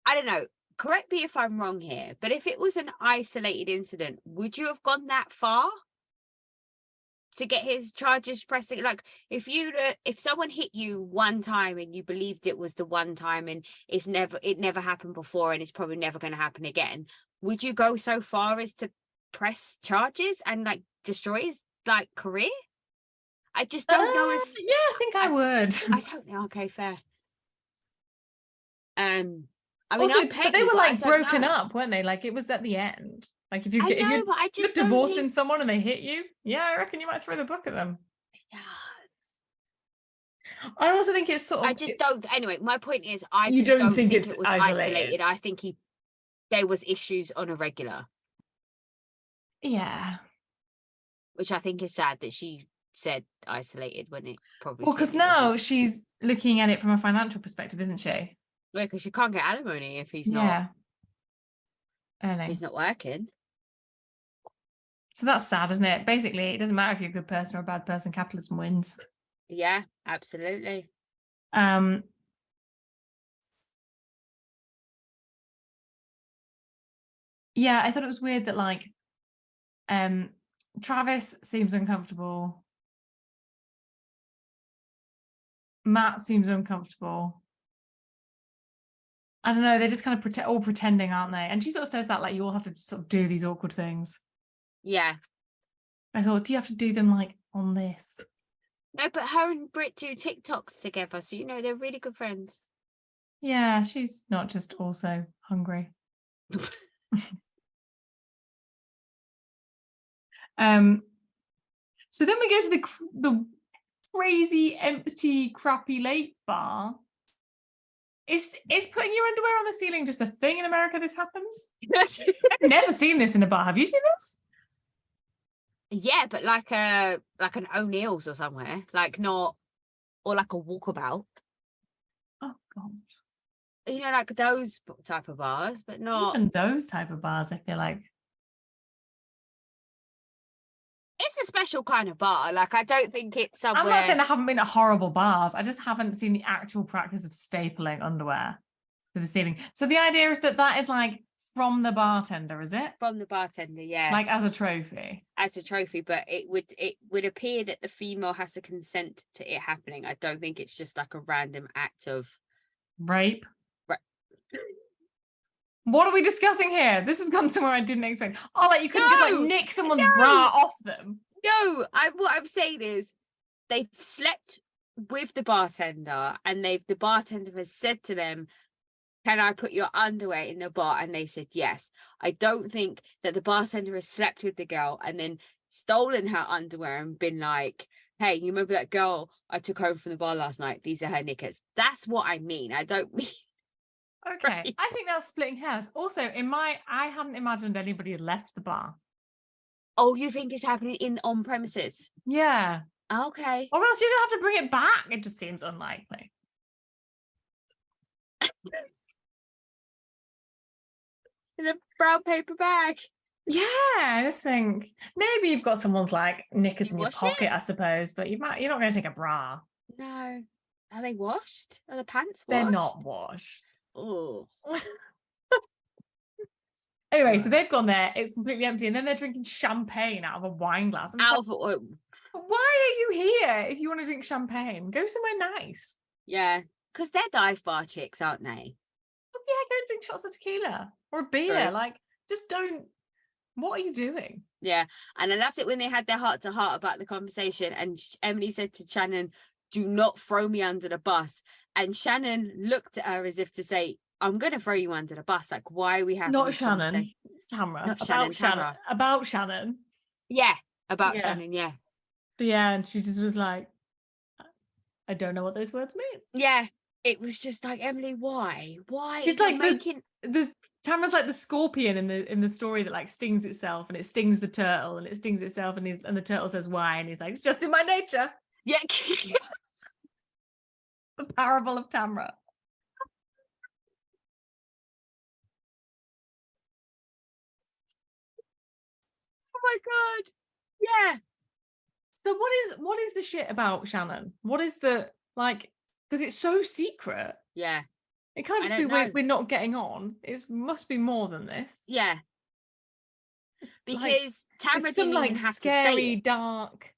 I don't know. Correct me if I'm wrong here, but if it was an isolated incident, would you have gone that far to get his charges pressing? Like, if someone hit you one time and you believed it was the one time and it never happened before and it's probably never going to happen again, would you go so far as to press charges and like destroy his like career? I just don't know if. Yeah, I think I would. I don't know. Okay, fair. I mean, also, but they were like broken up, weren't they? Like, it was at the end. Like, if you're divorcing someone and they hit you, yeah, I reckon you might throw the book at them. Yeah. I also think it's sort of. I just don't. Anyway, my point is, I just don't think it was isolated. I think there was issues on a regular. Yeah. Which I think is sad that she said isolated when it probably. Well, because now she's looking at it from a financial perspective, isn't she? Yeah, because she can't get alimony if he's not. Yeah. He's not working. So that's sad, isn't it? Basically, it doesn't matter if you're a good person or a bad person. Capitalism wins. Yeah, absolutely. Yeah, I thought it was weird that like Travis seems uncomfortable. Matt seems uncomfortable. I don't know, they're just kind of all pretending, aren't they? And she sort of says that like you all have to sort of do these awkward things. Yeah. I thought, do you have to do them like on this. No, but her and Brit do TikToks together, so they're really good friends. Yeah, she's not just also hungry. So then we go to the crazy empty Crappie Lake bar. Is putting your underwear on the ceiling just a thing in America? This happens? I've never seen this in a bar. Have you seen this? Yeah, but like an O'Neill's or somewhere, like not, or like a walkabout. Oh god. Like those type of bars, but not even those type of bars. I feel like it's a special kind of bar. Like I don't think it's somewhere. I'm not saying there haven't been horrible bars. I just haven't seen the actual practice of stapling underwear to the ceiling. So the idea is that is like from the bartender, is it? From the bartender, yeah. Like as a trophy. As a trophy, but it would appear that the female has to consent to it happening. I don't think it's just like a random act of rape. What are we discussing here? This has gone somewhere I didn't expect. Oh, like you couldn't just like nick someone's bra off them. No, what I'm saying is they've slept with the bartender and the bartender has said to them, can I put your underwear in the bar? And they said yes. I don't think that the bartender has slept with the girl and then stolen her underwear and been like, hey, you remember that girl I took home from the bar last night? These are her knickers. That's what I mean. I don't mean. Okay, right. I think that's splitting hairs. Also, I hadn't imagined anybody had left the bar. Oh, you think it's happening on premises? Yeah. Okay. Or else you're gonna have to bring it back. It just seems unlikely. In a brown paper bag. Yeah, I just think maybe you've got someone's like knickers in your pocket, I suppose, but you're not going to take a bra. No. Are they washed? Are the pants washed? They're not washed. Oh. Anyway, so they've gone there. It's completely empty, and then they're drinking champagne out of a wine glass. Why are you here if you want to drink champagne? Go somewhere nice. Yeah, because they're dive bar chicks, aren't they? Oh, yeah, go drink shots of tequila or a beer. Right. Like, just don't. What are you doing? Yeah, and I loved it when they had their heart to heart about the conversation, and Emily said to Shannon, "Do not throw me under the bus." And Shannon looked at her as if to say, I'm going to throw you under the bus. Like, why are we having not Shannon, Tamra. Not Shannon, Tamra. About Shannon. Yeah, about Shannon, yeah. But yeah, and she just was like, I don't know what those words mean. Yeah, it was just like, Emily, why? Why? She's like the Tamra's like the scorpion in the story that like stings itself, and it stings the turtle, and it stings itself, and the turtle says why, and he's like, it's just in my nature. Yeah. The parable of Tamra. Oh my god. Yeah. So what is the shit about Shannon? What is the like, because it's so secret. Yeah. It can't just be we're not getting on. It must be more than this. Yeah. Because like, Tamra didn't even have scary, to say it. dark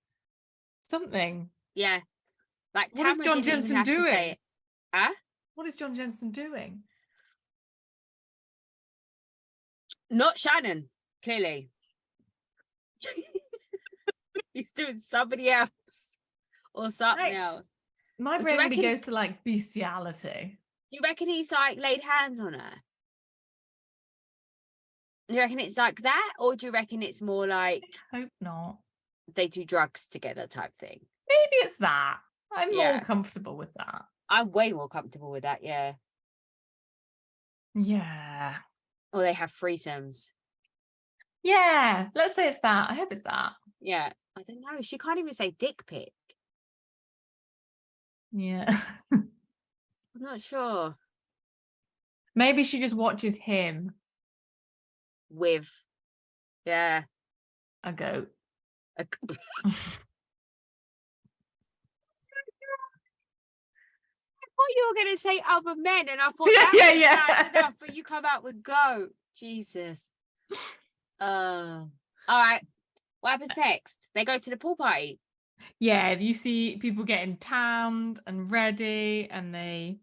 something. Yeah. Like what Tamra is John Jensen doing? Huh? What is John Jensen doing? Not Shannon, clearly. He's doing somebody else or something else. My brain really goes to like bestiality. Do you reckon he's like laid hands on her? Do you reckon it's like that, or do you reckon it's more like I hope not. They do drugs together type thing? Maybe it's that. I'm more comfortable with that. I'm way more comfortable with that, yeah. Yeah. Or they have threesomes. Yeah, let's say it's that. I hope it's that. Yeah, I don't know. She can't even say dick pic. Yeah. I'm not sure. Maybe she just watches him with, a goat. I thought you were going to say other men, and I thought that was enough, but you come out with goat. Jesus. All right. What happens next? They go to the pool party. Yeah, you see people getting tanned and ready, and they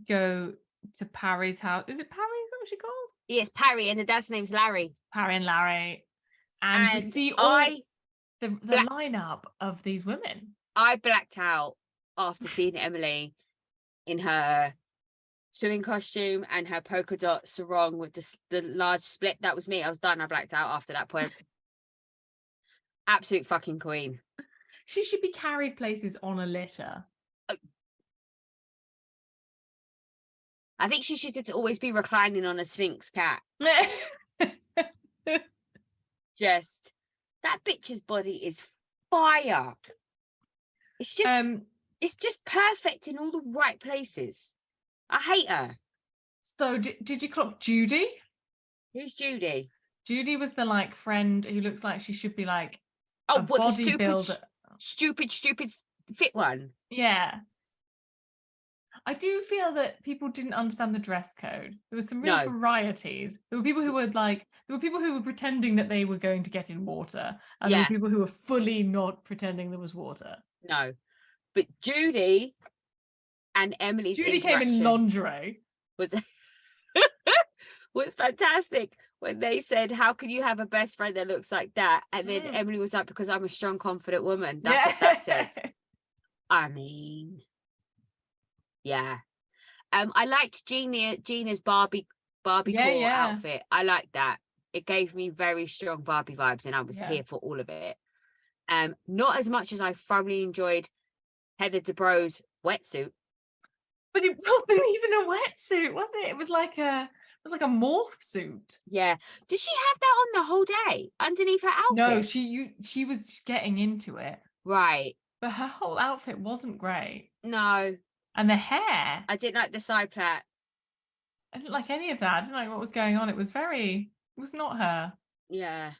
go to Parry's house. Is it Parry? Is that what she called? Yes, Parry, and the dad's name's Larry. Parry and Larry. And we see all the lineup of these women. I blacked out after seeing Emily in her swimming costume and her polka dot sarong with the large split. That was me. I was done. I blacked out after that point. Absolute fucking queen. She should be carried places on a litter. I think she should always be reclining on a Sphinx cat. Just, that bitch's body is fire. It's just perfect in all the right places. I hate her. So did you clock Judy? Who's Judy? Judy was the like friend who looks like she should be like Oh, a what, the bodybuilder. stupid fit one? Yeah. I do feel that people didn't understand the dress code. There was some real varieties. There were people who were pretending that they were going to get in water, and there were people who were fully not pretending there was water. No, but Judy and Emily's Judy came in lingerie. Was fantastic when they said, "How can you have a best friend that looks like that?" And then Emily was like, "Because I'm a strong, confident woman." That's what that says. I mean. Yeah. I liked Gina's Barbie core outfit. I liked that. It gave me very strong Barbie vibes, and I was here for all of it. Not as much as I thoroughly enjoyed Heather Dubrow's wetsuit. But it wasn't even a wetsuit, was it? It was like a morph suit. Yeah. Did she have that on the whole day underneath her outfit? No, she was getting into it. Right. But her whole outfit wasn't great. No. And the hair. I didn't like the side plait. I didn't like any of that. I didn't like what was going on. It was not her. Yeah.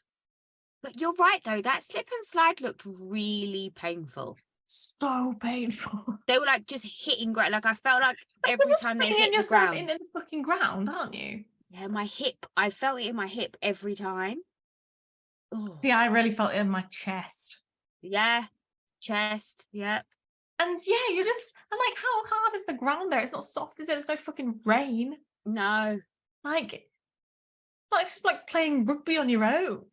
But you're right, though. That slip and slide looked really painful. So painful. They were like just hitting ground. Like I felt like every time they hit the ground. In the fucking ground, aren't you? Yeah, my hip. I felt it in my hip every time. Ugh. See, I really felt it in my chest. Yeah. Chest. Yep. And yeah, I'm like, how hard is the ground there? It's not soft, is it? There's no fucking rain. No. Like, it's like just like playing rugby on your own.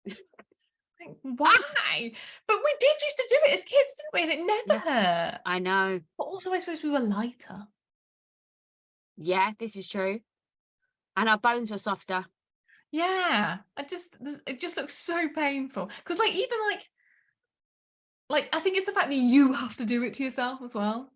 Like, why? But we did used to do it as kids, didn't we? And it never hurt. I know. But also, I suppose we were lighter. Yeah, this is true. And our bones were softer. Yeah. It just looks so painful. Because like, even like, I think it's the fact that you have to do it to yourself as well.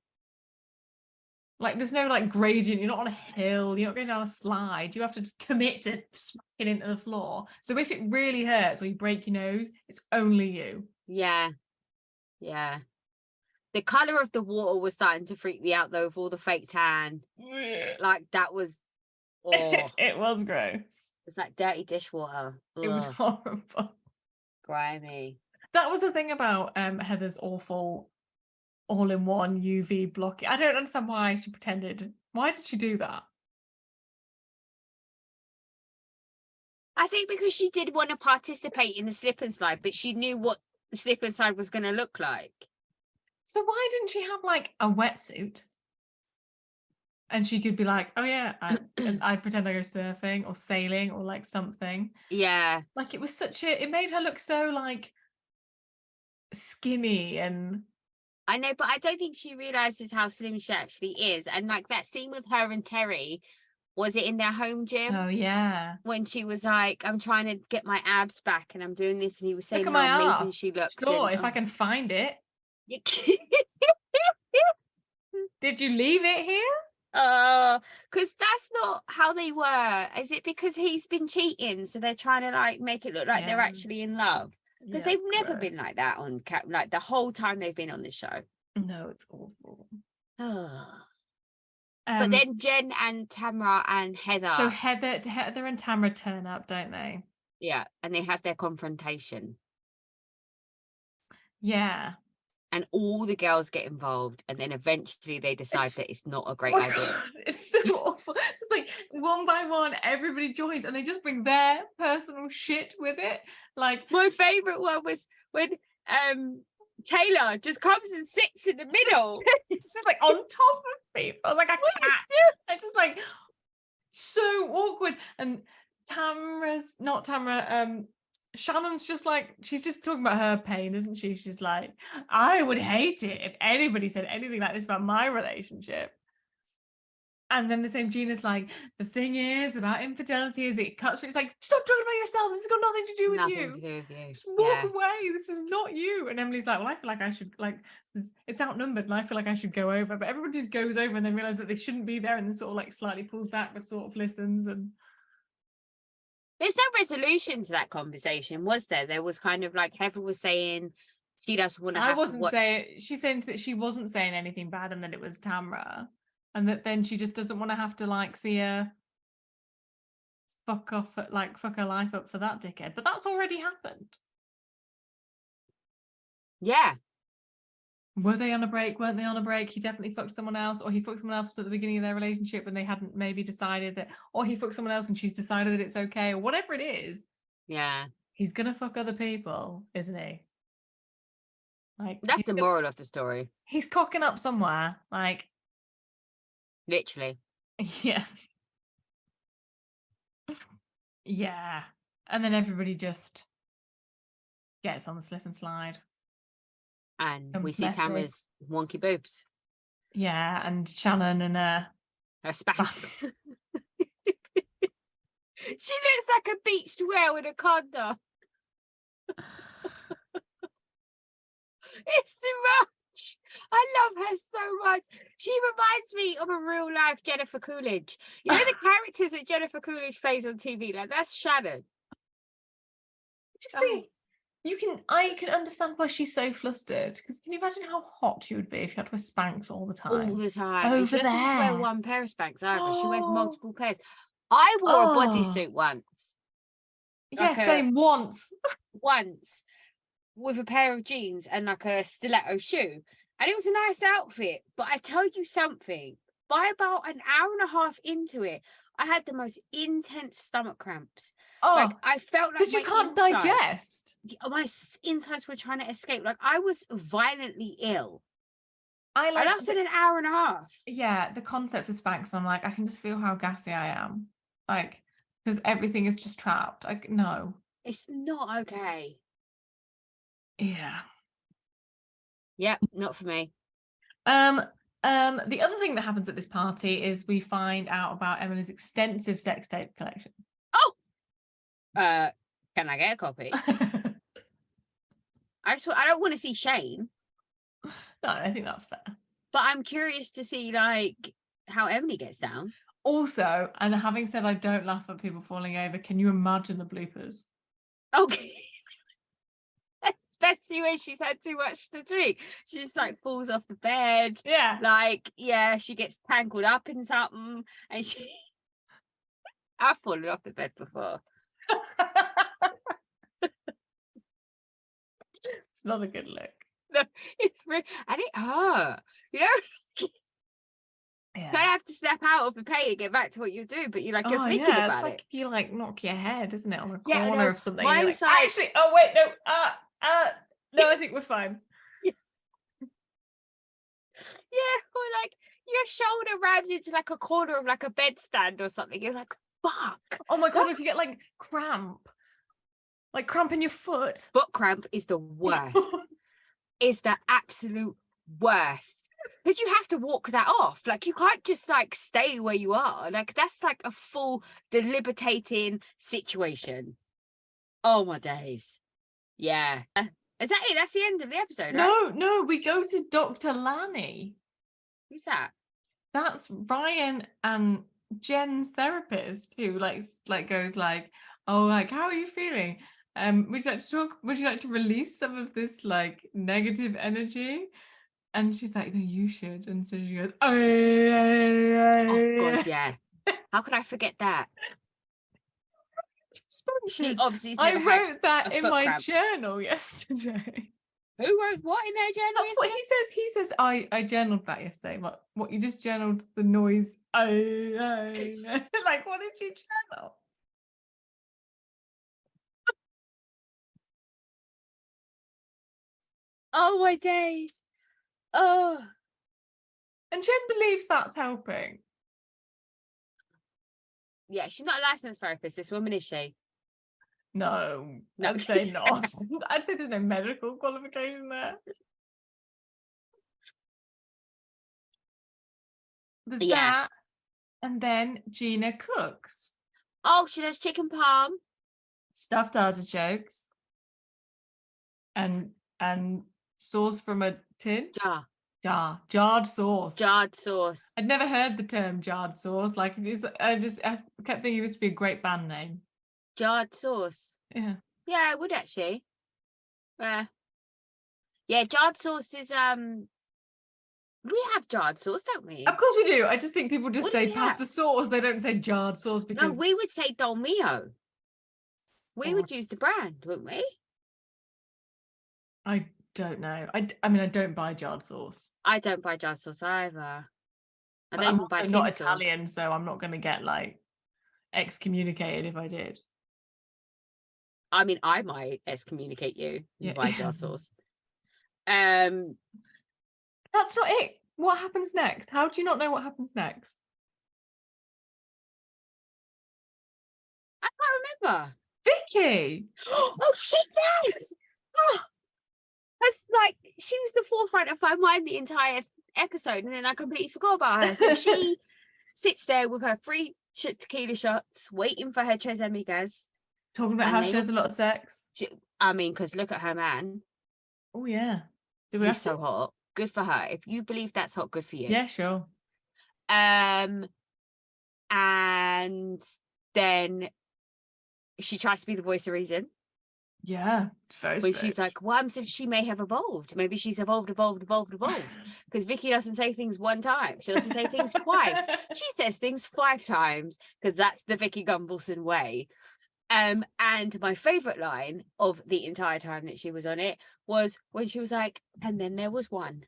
Like, there's no like gradient. You're not on a hill. You're not going down a slide. You have to just commit to smacking into the floor. So if it really hurts or you break your nose, it's only you. Yeah. Yeah. The colour of the water was starting to freak me out, though, with all the fake tan. Like, that was... Oh. It was gross. It's like dirty dishwater. Ugh. It was horrible. Grimy. That was the thing about Heather's awful all-in-one UV blocking. I don't understand why she pretended. Why did she do that? I think because she did want to participate in the slip and slide, but she knew what the slip and slide was going to look like. So why didn't she have like a wetsuit? And she could be like, oh yeah, I pretend I go surfing or sailing or like something. Yeah. Like it was it made her look so like skinny and... I know, but I don't think she realizes how slim she actually is. And like that scene with her and Terry, was it in their home gym? Oh yeah. When she was like, I'm trying to get my abs back and I'm doing this, and he was saying look how amazing ass. she looks. Sure, and, if I can find it. Did you leave it here? Because that's not how they were. Is it because he's been cheating, so they're trying to like make it look like they're actually in love? Because they've never been like that on like the whole time they've been on this show. No, it's awful. But then Jen and Tamra and Heather. So Heather and Tamra turn up, don't they? Yeah, and they have their confrontation. Yeah. And all the girls get involved, and then eventually they decide that it's not a great idea. God, it's so awful. It's like one by one, everybody joins, and they just bring their personal shit with it. Like my favorite one was when Taylor just comes and sits in the middle. It's just like on top of people, like a cat. It's just like so awkward. And Shannon's just like, she's just talking about her pain, isn't she? She's like, I would hate it if anybody said anything like this about my relationship. And then the same Gina's like, the thing is about infidelity is it cuts through. It's like, stop talking about yourselves. This has got nothing to do with Nothing you. to do with you. Just walk away. This is not you. And Emily's like, well, I feel like I should, like, it's outnumbered and I feel like I should go over. But everybody just goes over and then realize that they shouldn't be there and then sort of like slightly pulls back but sort of listens. And there's no resolution to that conversation, was there? There was kind of like Heather was saying she doesn't want to have to watch. She's saying that she wasn't saying anything bad and that it was Tamra. And that then she just doesn't want to have to like see her fuck her life up for that dickhead. But that's already happened. Yeah. Were they on a break? Weren't they on a break? He definitely fucked someone else, or he fucked someone else at the beginning of their relationship and they hadn't maybe decided that, or he fucked someone else and she's decided that it's okay, or whatever it is. Yeah. He's gonna fuck other people, isn't he? Like that's the moral of the story. He's cocking up somewhere, like literally. Yeah. Yeah. And then everybody just gets on the slip and slide. And we see Tamra's wonky boobs. Yeah, and Shannon and her Spanx. She looks like a beached whale with a condom. It's too much. I love her so much. She reminds me of a real life Jennifer Coolidge. You know the characters that Jennifer Coolidge plays on TV? Like that's Shannon. Just think, I can understand why she's so flustered. Because can you imagine how hot you would be if you had to wear Spanx all the time? All the time. Over She doesn't there. just wear one pair of Spanx either. She wears multiple pairs. I wore a bodysuit once. Yeah, like same once. Once. With a pair of jeans and like a stiletto shoe. And it was a nice outfit. But I tell you something, by about an hour and a half into it, I had the most intense stomach cramps. Oh, like I felt like because you can't digest. My insides were trying to escape. Like I was violently ill. I lasted an hour and a half. Yeah, the concept of Spanx, I'm like, I can just feel how gassy I am. Like, because everything is just trapped. Like, no. It's not okay. Yeah. Yep, not for me. The other thing that happens at this party is we find out about Emily's extensive sex tape collection. Oh! Can I get a copy? I don't want to see Shane. No, I think that's fair. But I'm curious to see like how Emily gets down. Also, and having said I don't laugh at people falling over, can you imagine the bloopers? Okay. Especially when she's had too much to drink. She just like falls off the bed. Yeah. Like, yeah, she gets tangled up in something. And I've fallen off the bed before. It's not a good look. No, it's and it hurt. You know? Yeah. You have to step out of the pain and get back to what you do, but you're thinking it's about like it. If you like knock your head, isn't it, on a corner of something? Like, actually, oh wait, no, no, I think we're fine. Yeah, or like your shoulder rams into like a corner of like a bedstand or something. You're like, fuck. Oh my god, if you get like cramp in your foot. Foot cramp is the worst. Is the absolute worst. Because you have to walk that off. Like you can't just like stay where you are. Like that's like a full deliberating situation. Oh my days. Yeah. Is that it? That's the end of the episode, right? No, we go to Dr. Lanny. Who's that? That's Ryan and Jen's therapist who like goes like, oh, like, how are you feeling? Would you like to talk? Would you like to release some of this like negative energy? And she's like, no, you should. And so she goes, oh god, yeah. How could I forget that? She obviously I wrote that in my journal yesterday. Who wrote what in their journal? That's yesterday? what he says. He says, I journaled that yesterday. What you just journaled the noise. Like, what did you journal? Oh my days. Oh. And Jen believes that's helping. Yeah, she's not a licensed therapist, this woman, is she? No, No. I'd say not. I'd say there's no medical qualification there. There's that, and then Gina cooks Oh, she does chicken parm. stuffed artichokes and sauce from a tin. Jarred sauce. Jarred sauce. I'd never heard the term jarred sauce. Like, I kept thinking this would be a great band name. Jarred sauce. Yeah. Yeah, it would actually. Yeah, jarred sauce is we have jarred sauce, don't we? Of course we do. I just think people just What do say we have? pasta sauce. They don't say jarred sauce because No, we would say Dolmio. We Oh. would use the brand, wouldn't we? I don't know. I mean, I don't buy jarred sauce. I don't buy jarred sauce either. I But don't I'm even buy also tin not sauce. Italian, so I'm not going to get like excommunicated if I did. I mean, I might excommunicate you if you Yeah. buy jarred sauce. That's not it. What happens next? How do you not know what happens next? I can't remember. Vicky! Oh shit, yes! Oh, that's like she was the forefront of my mind the entire episode, and then I completely forgot about her. So she sits there with her 3 tequila shots, waiting for her Tres Amigas. Talking about And how they she has a lot of sex. I mean, because look at her man. Oh, yeah. Do we He's have so to? hot. Good for her. If you believe that's hot, good for you. Yeah, sure. And then she tries to be the voice of reason. Yeah. Very When strange. she's like, well, so she may have evolved. Maybe she's evolved. Because Vicky doesn't say things 1 time. She doesn't say things twice. She says things 5 times because that's the Vicky Gumbelson way. And my favorite line of the entire time that she was on it was when she was like, and then there was one.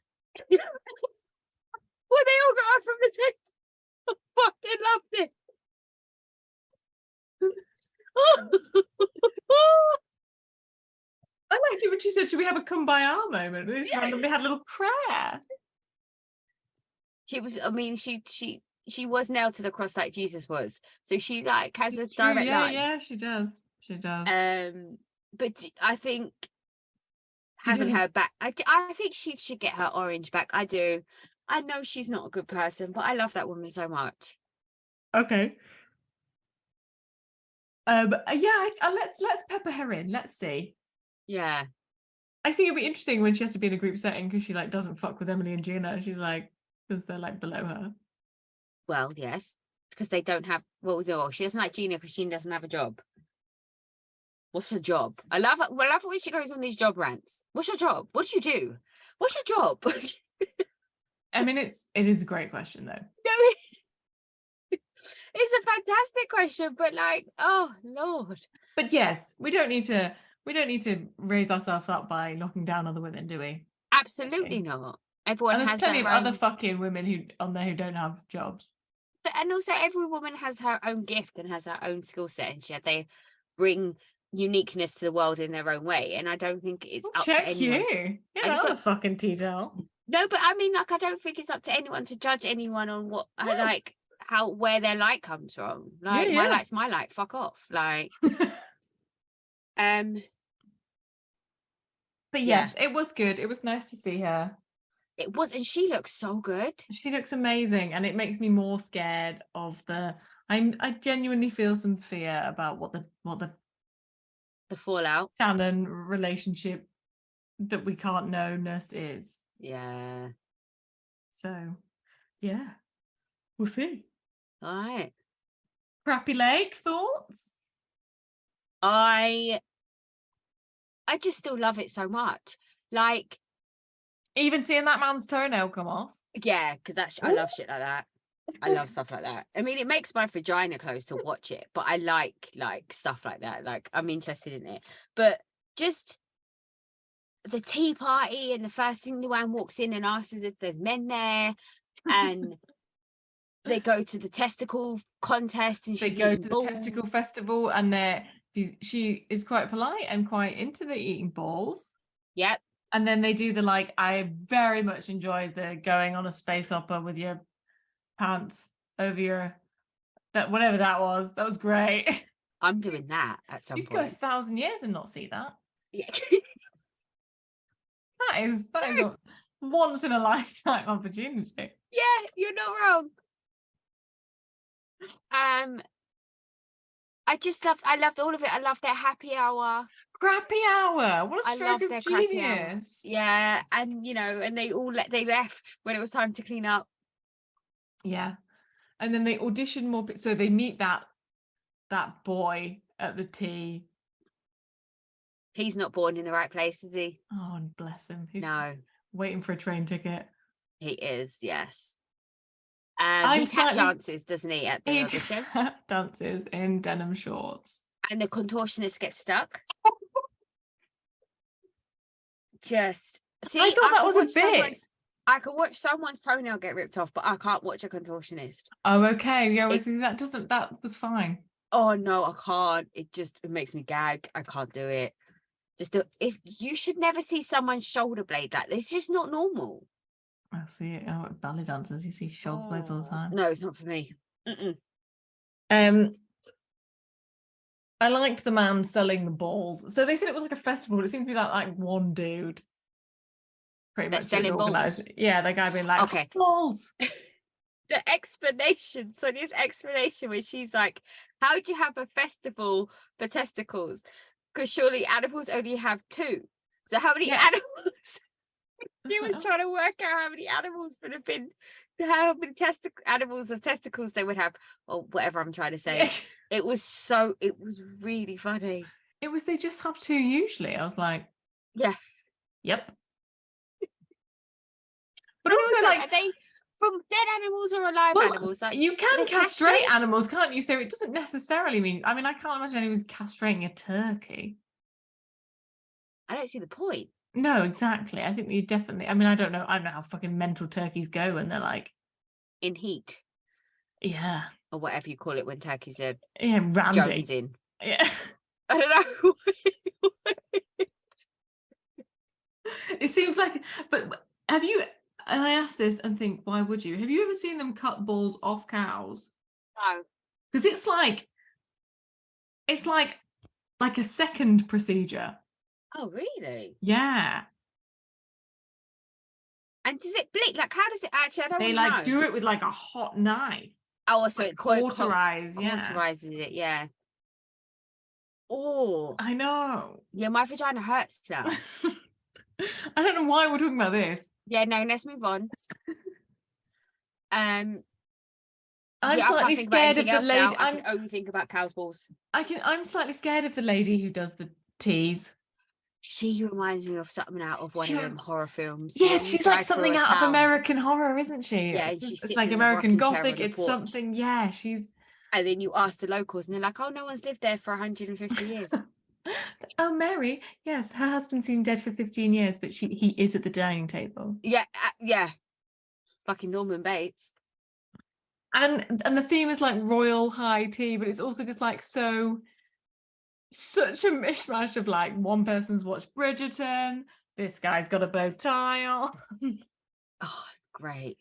When they all got up from the table. I fucking loved it. I liked it when she said, should we have a kumbaya moment? We just randomly had a little prayer. She was, I mean, she was nailed to the cross like Jesus was. So she like has a It's true, direct line. Yeah, she does. She does. But I think He having doesn't- her back, I think she should get her orange back. I do. I know she's not a good person, but I love that woman so much. Okay. Let's pepper her in. Let's see. Yeah. I think it'd be interesting when she has to be in a group setting because she like doesn't fuck with Emily and Gina. She's like, because they're like below her. Well, yes, because they don't have. Well, she doesn't like Gina because Gina doesn't have a job. What's her job? I love it when she goes on these job rants. What's your job? What do you do? What's your job? I mean, it is a great question though. No, it's a fantastic question, but like, oh Lord. But yes, we don't need to raise ourselves up by knocking down other women, do we? Absolutely not. Everyone And there's has plenty of their other own, fucking women who don't have jobs. and also every woman has her own gift and has her own skill set, and they bring uniqueness to the world in their own way. And I don't think it's up to Check anyone. you. Yeah, And that but- was fucking Tito. No, but I mean, like, I don't think it's up to anyone to judge anyone on what I like, where their light comes from. Like, my yeah. light's my light. Fuck off. Like, But yes, it was good. It was nice to see her. it was, and she looks so good. She looks amazing, and it makes me more scared of I genuinely feel some fear about what the The fallout. Shannon relationship that we can't know-ness is. Yeah. So, yeah, we'll see. All right. Crappie Lake, thoughts? I just still love it so much. Like, Even seeing that man's toenail come off. yeah, because I love shit like that. I love stuff like that. I mean, it makes my vagina close to watch it, but I like stuff like that. Like, I'm interested in it. But just the tea party, and the first thing Luann walks in and asks if there's men there, and they go to the testicle contest, and They she's go eating to the balls. testicle festival, and she is quite polite and quite into the eating balls. Yep. And then they do I very much enjoyed the going on a space opera with your pants over your, that whatever that was. That was great. I'm doing that at some You could go point. 1,000 years and not see that. Yeah. That is a once in a lifetime opportunity. Yeah, you're not wrong. I loved all of it. I loved their happy hour. Crappie hour. What a I stroke love of their crappy hour. genius. Yeah, and and they left when it was time to clean up. Yeah. And then they audition more. So they meet that boy at the tea. He's not born in the right place, is he? Oh, bless him. He's No, waiting for a train ticket. he is. Yes. I'm He tap slightly- dances, doesn't he, at the He audition? dances in denim shorts. And the contortionist gets stuck. Just see, I thought that can was a watch someone's- bit. I can watch someone's toenail get ripped off, but I can't watch a contortionist. Oh, okay. Yeah, well, It- see, that was fine. Oh no, I can't. It makes me gag. I can't do it. If you should never see someone's shoulder blade like this, it's just not normal. I see it. Oh, ballet dancers, you see shoulder blades all the time. No, it's not for me. Mm-mm. I liked the man selling the balls. So they said it was like a festival, but it seemed to be like one dude. Pretty That's much selling balls? organised. Yeah, the guy being like, Okay. balls. The explanation, Sonia's explanation, when she's like, how do you have a festival for testicles? Because surely animals only have two. So how many Yeah. animals? She It's was like, trying to work out how many animals would have been, how many animals of testicles they would have, or whatever I'm trying to say. yeah. It was really funny. It was, they just have two usually. I was like, Yeah. yep. But And also, like, are they from dead animals or alive well, animals? Like, you can they castrate castrate? animals, can't you? So it doesn't necessarily mean, I mean, I can't imagine anyone's castrating a turkey. I don't see the point. No, exactly. I think you definitely, I mean, I don't know how fucking mental turkeys go, and they're like, In heat, yeah, or whatever you call it when turkeys are randy. jonesing. Yeah. I don't know. It seems like, but have you, and I ask this and think, why would you? Have you ever seen them cut balls off cows? No. Because it's like a second procedure. Oh, really? Yeah. And does it bleed? Like, how does it actually? I don't They know. like do it with like a hot knife. Oh, so Like it cauterize, yeah. cauterizes it, yeah. Oh, I know. yeah, my vagina hurts now. I don't know why we're talking about this. Yeah, no, let's move on. I'm yeah, I can't slightly think about scared of anything the else lady. now. I can only think about cow's balls. I'm slightly scared of the lady who does the teas. She reminds me of something out of one Yeah. of them horror films. Yes, when you she's drive like something through a out of town. American horror, isn't she? Yeah, it's, and she's it's sitting like in a American rocking chair Gothic. on a It's porch. something. Yeah, she's. And then you ask the locals, and they're like, "Oh, no one's lived there for 150 years." Oh, Mary. Yes, her husband's been dead for 15 years, but he is at the dining table. Yeah, yeah. Fucking Norman Bates. And the theme is like royal high tea, but it's also just like such a mishmash of like one person's watched Bridgerton, this guy's got a bow tie on. Oh, it's great.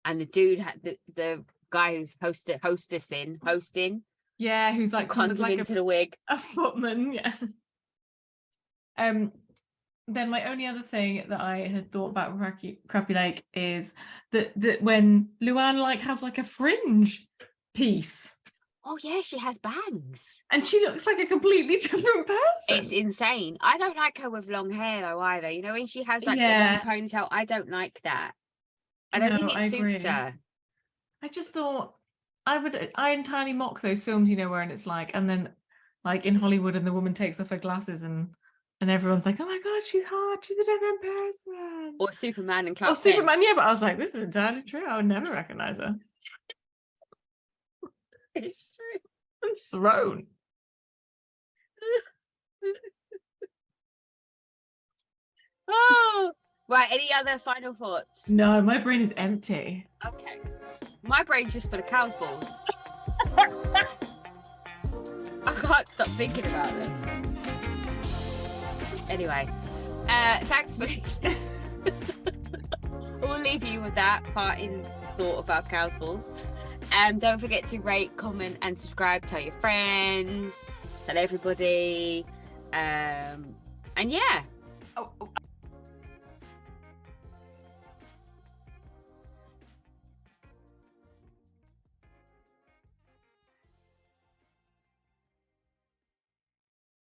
And the dude had the guy who's hosting. Yeah, who's like come as comes like into the wig. a footman, yeah. Then my only other thing that I had thought about Crappie Lake is that when Luann like has like a fringe piece Oh yeah, she has bangs. and she looks like a completely different person. It's insane. I don't like her with long hair though either. You know, when she has like Yeah. the long ponytail, I don't like that. I don't think No, it I suits agree. her. I just thought I entirely mock those films, you know, where it's like, and then like in Hollywood and the woman takes off her glasses and everyone's like, oh my god, she's hot, she's a different person. Or Superman and Clark Or Kent. Superman, yeah, but I was like, this is entirely true. I would never recognize her. It's true. And Throne. Oh, right. Any other final thoughts? No, my brain is empty. Okay. My brain's just full of cow's balls. I can't stop thinking about them. Anyway, thanks for listening. We'll leave you with that parting thought about cow's balls. Don't forget to rate, comment, and subscribe. Tell your friends. Tell everybody. And yeah. Oh,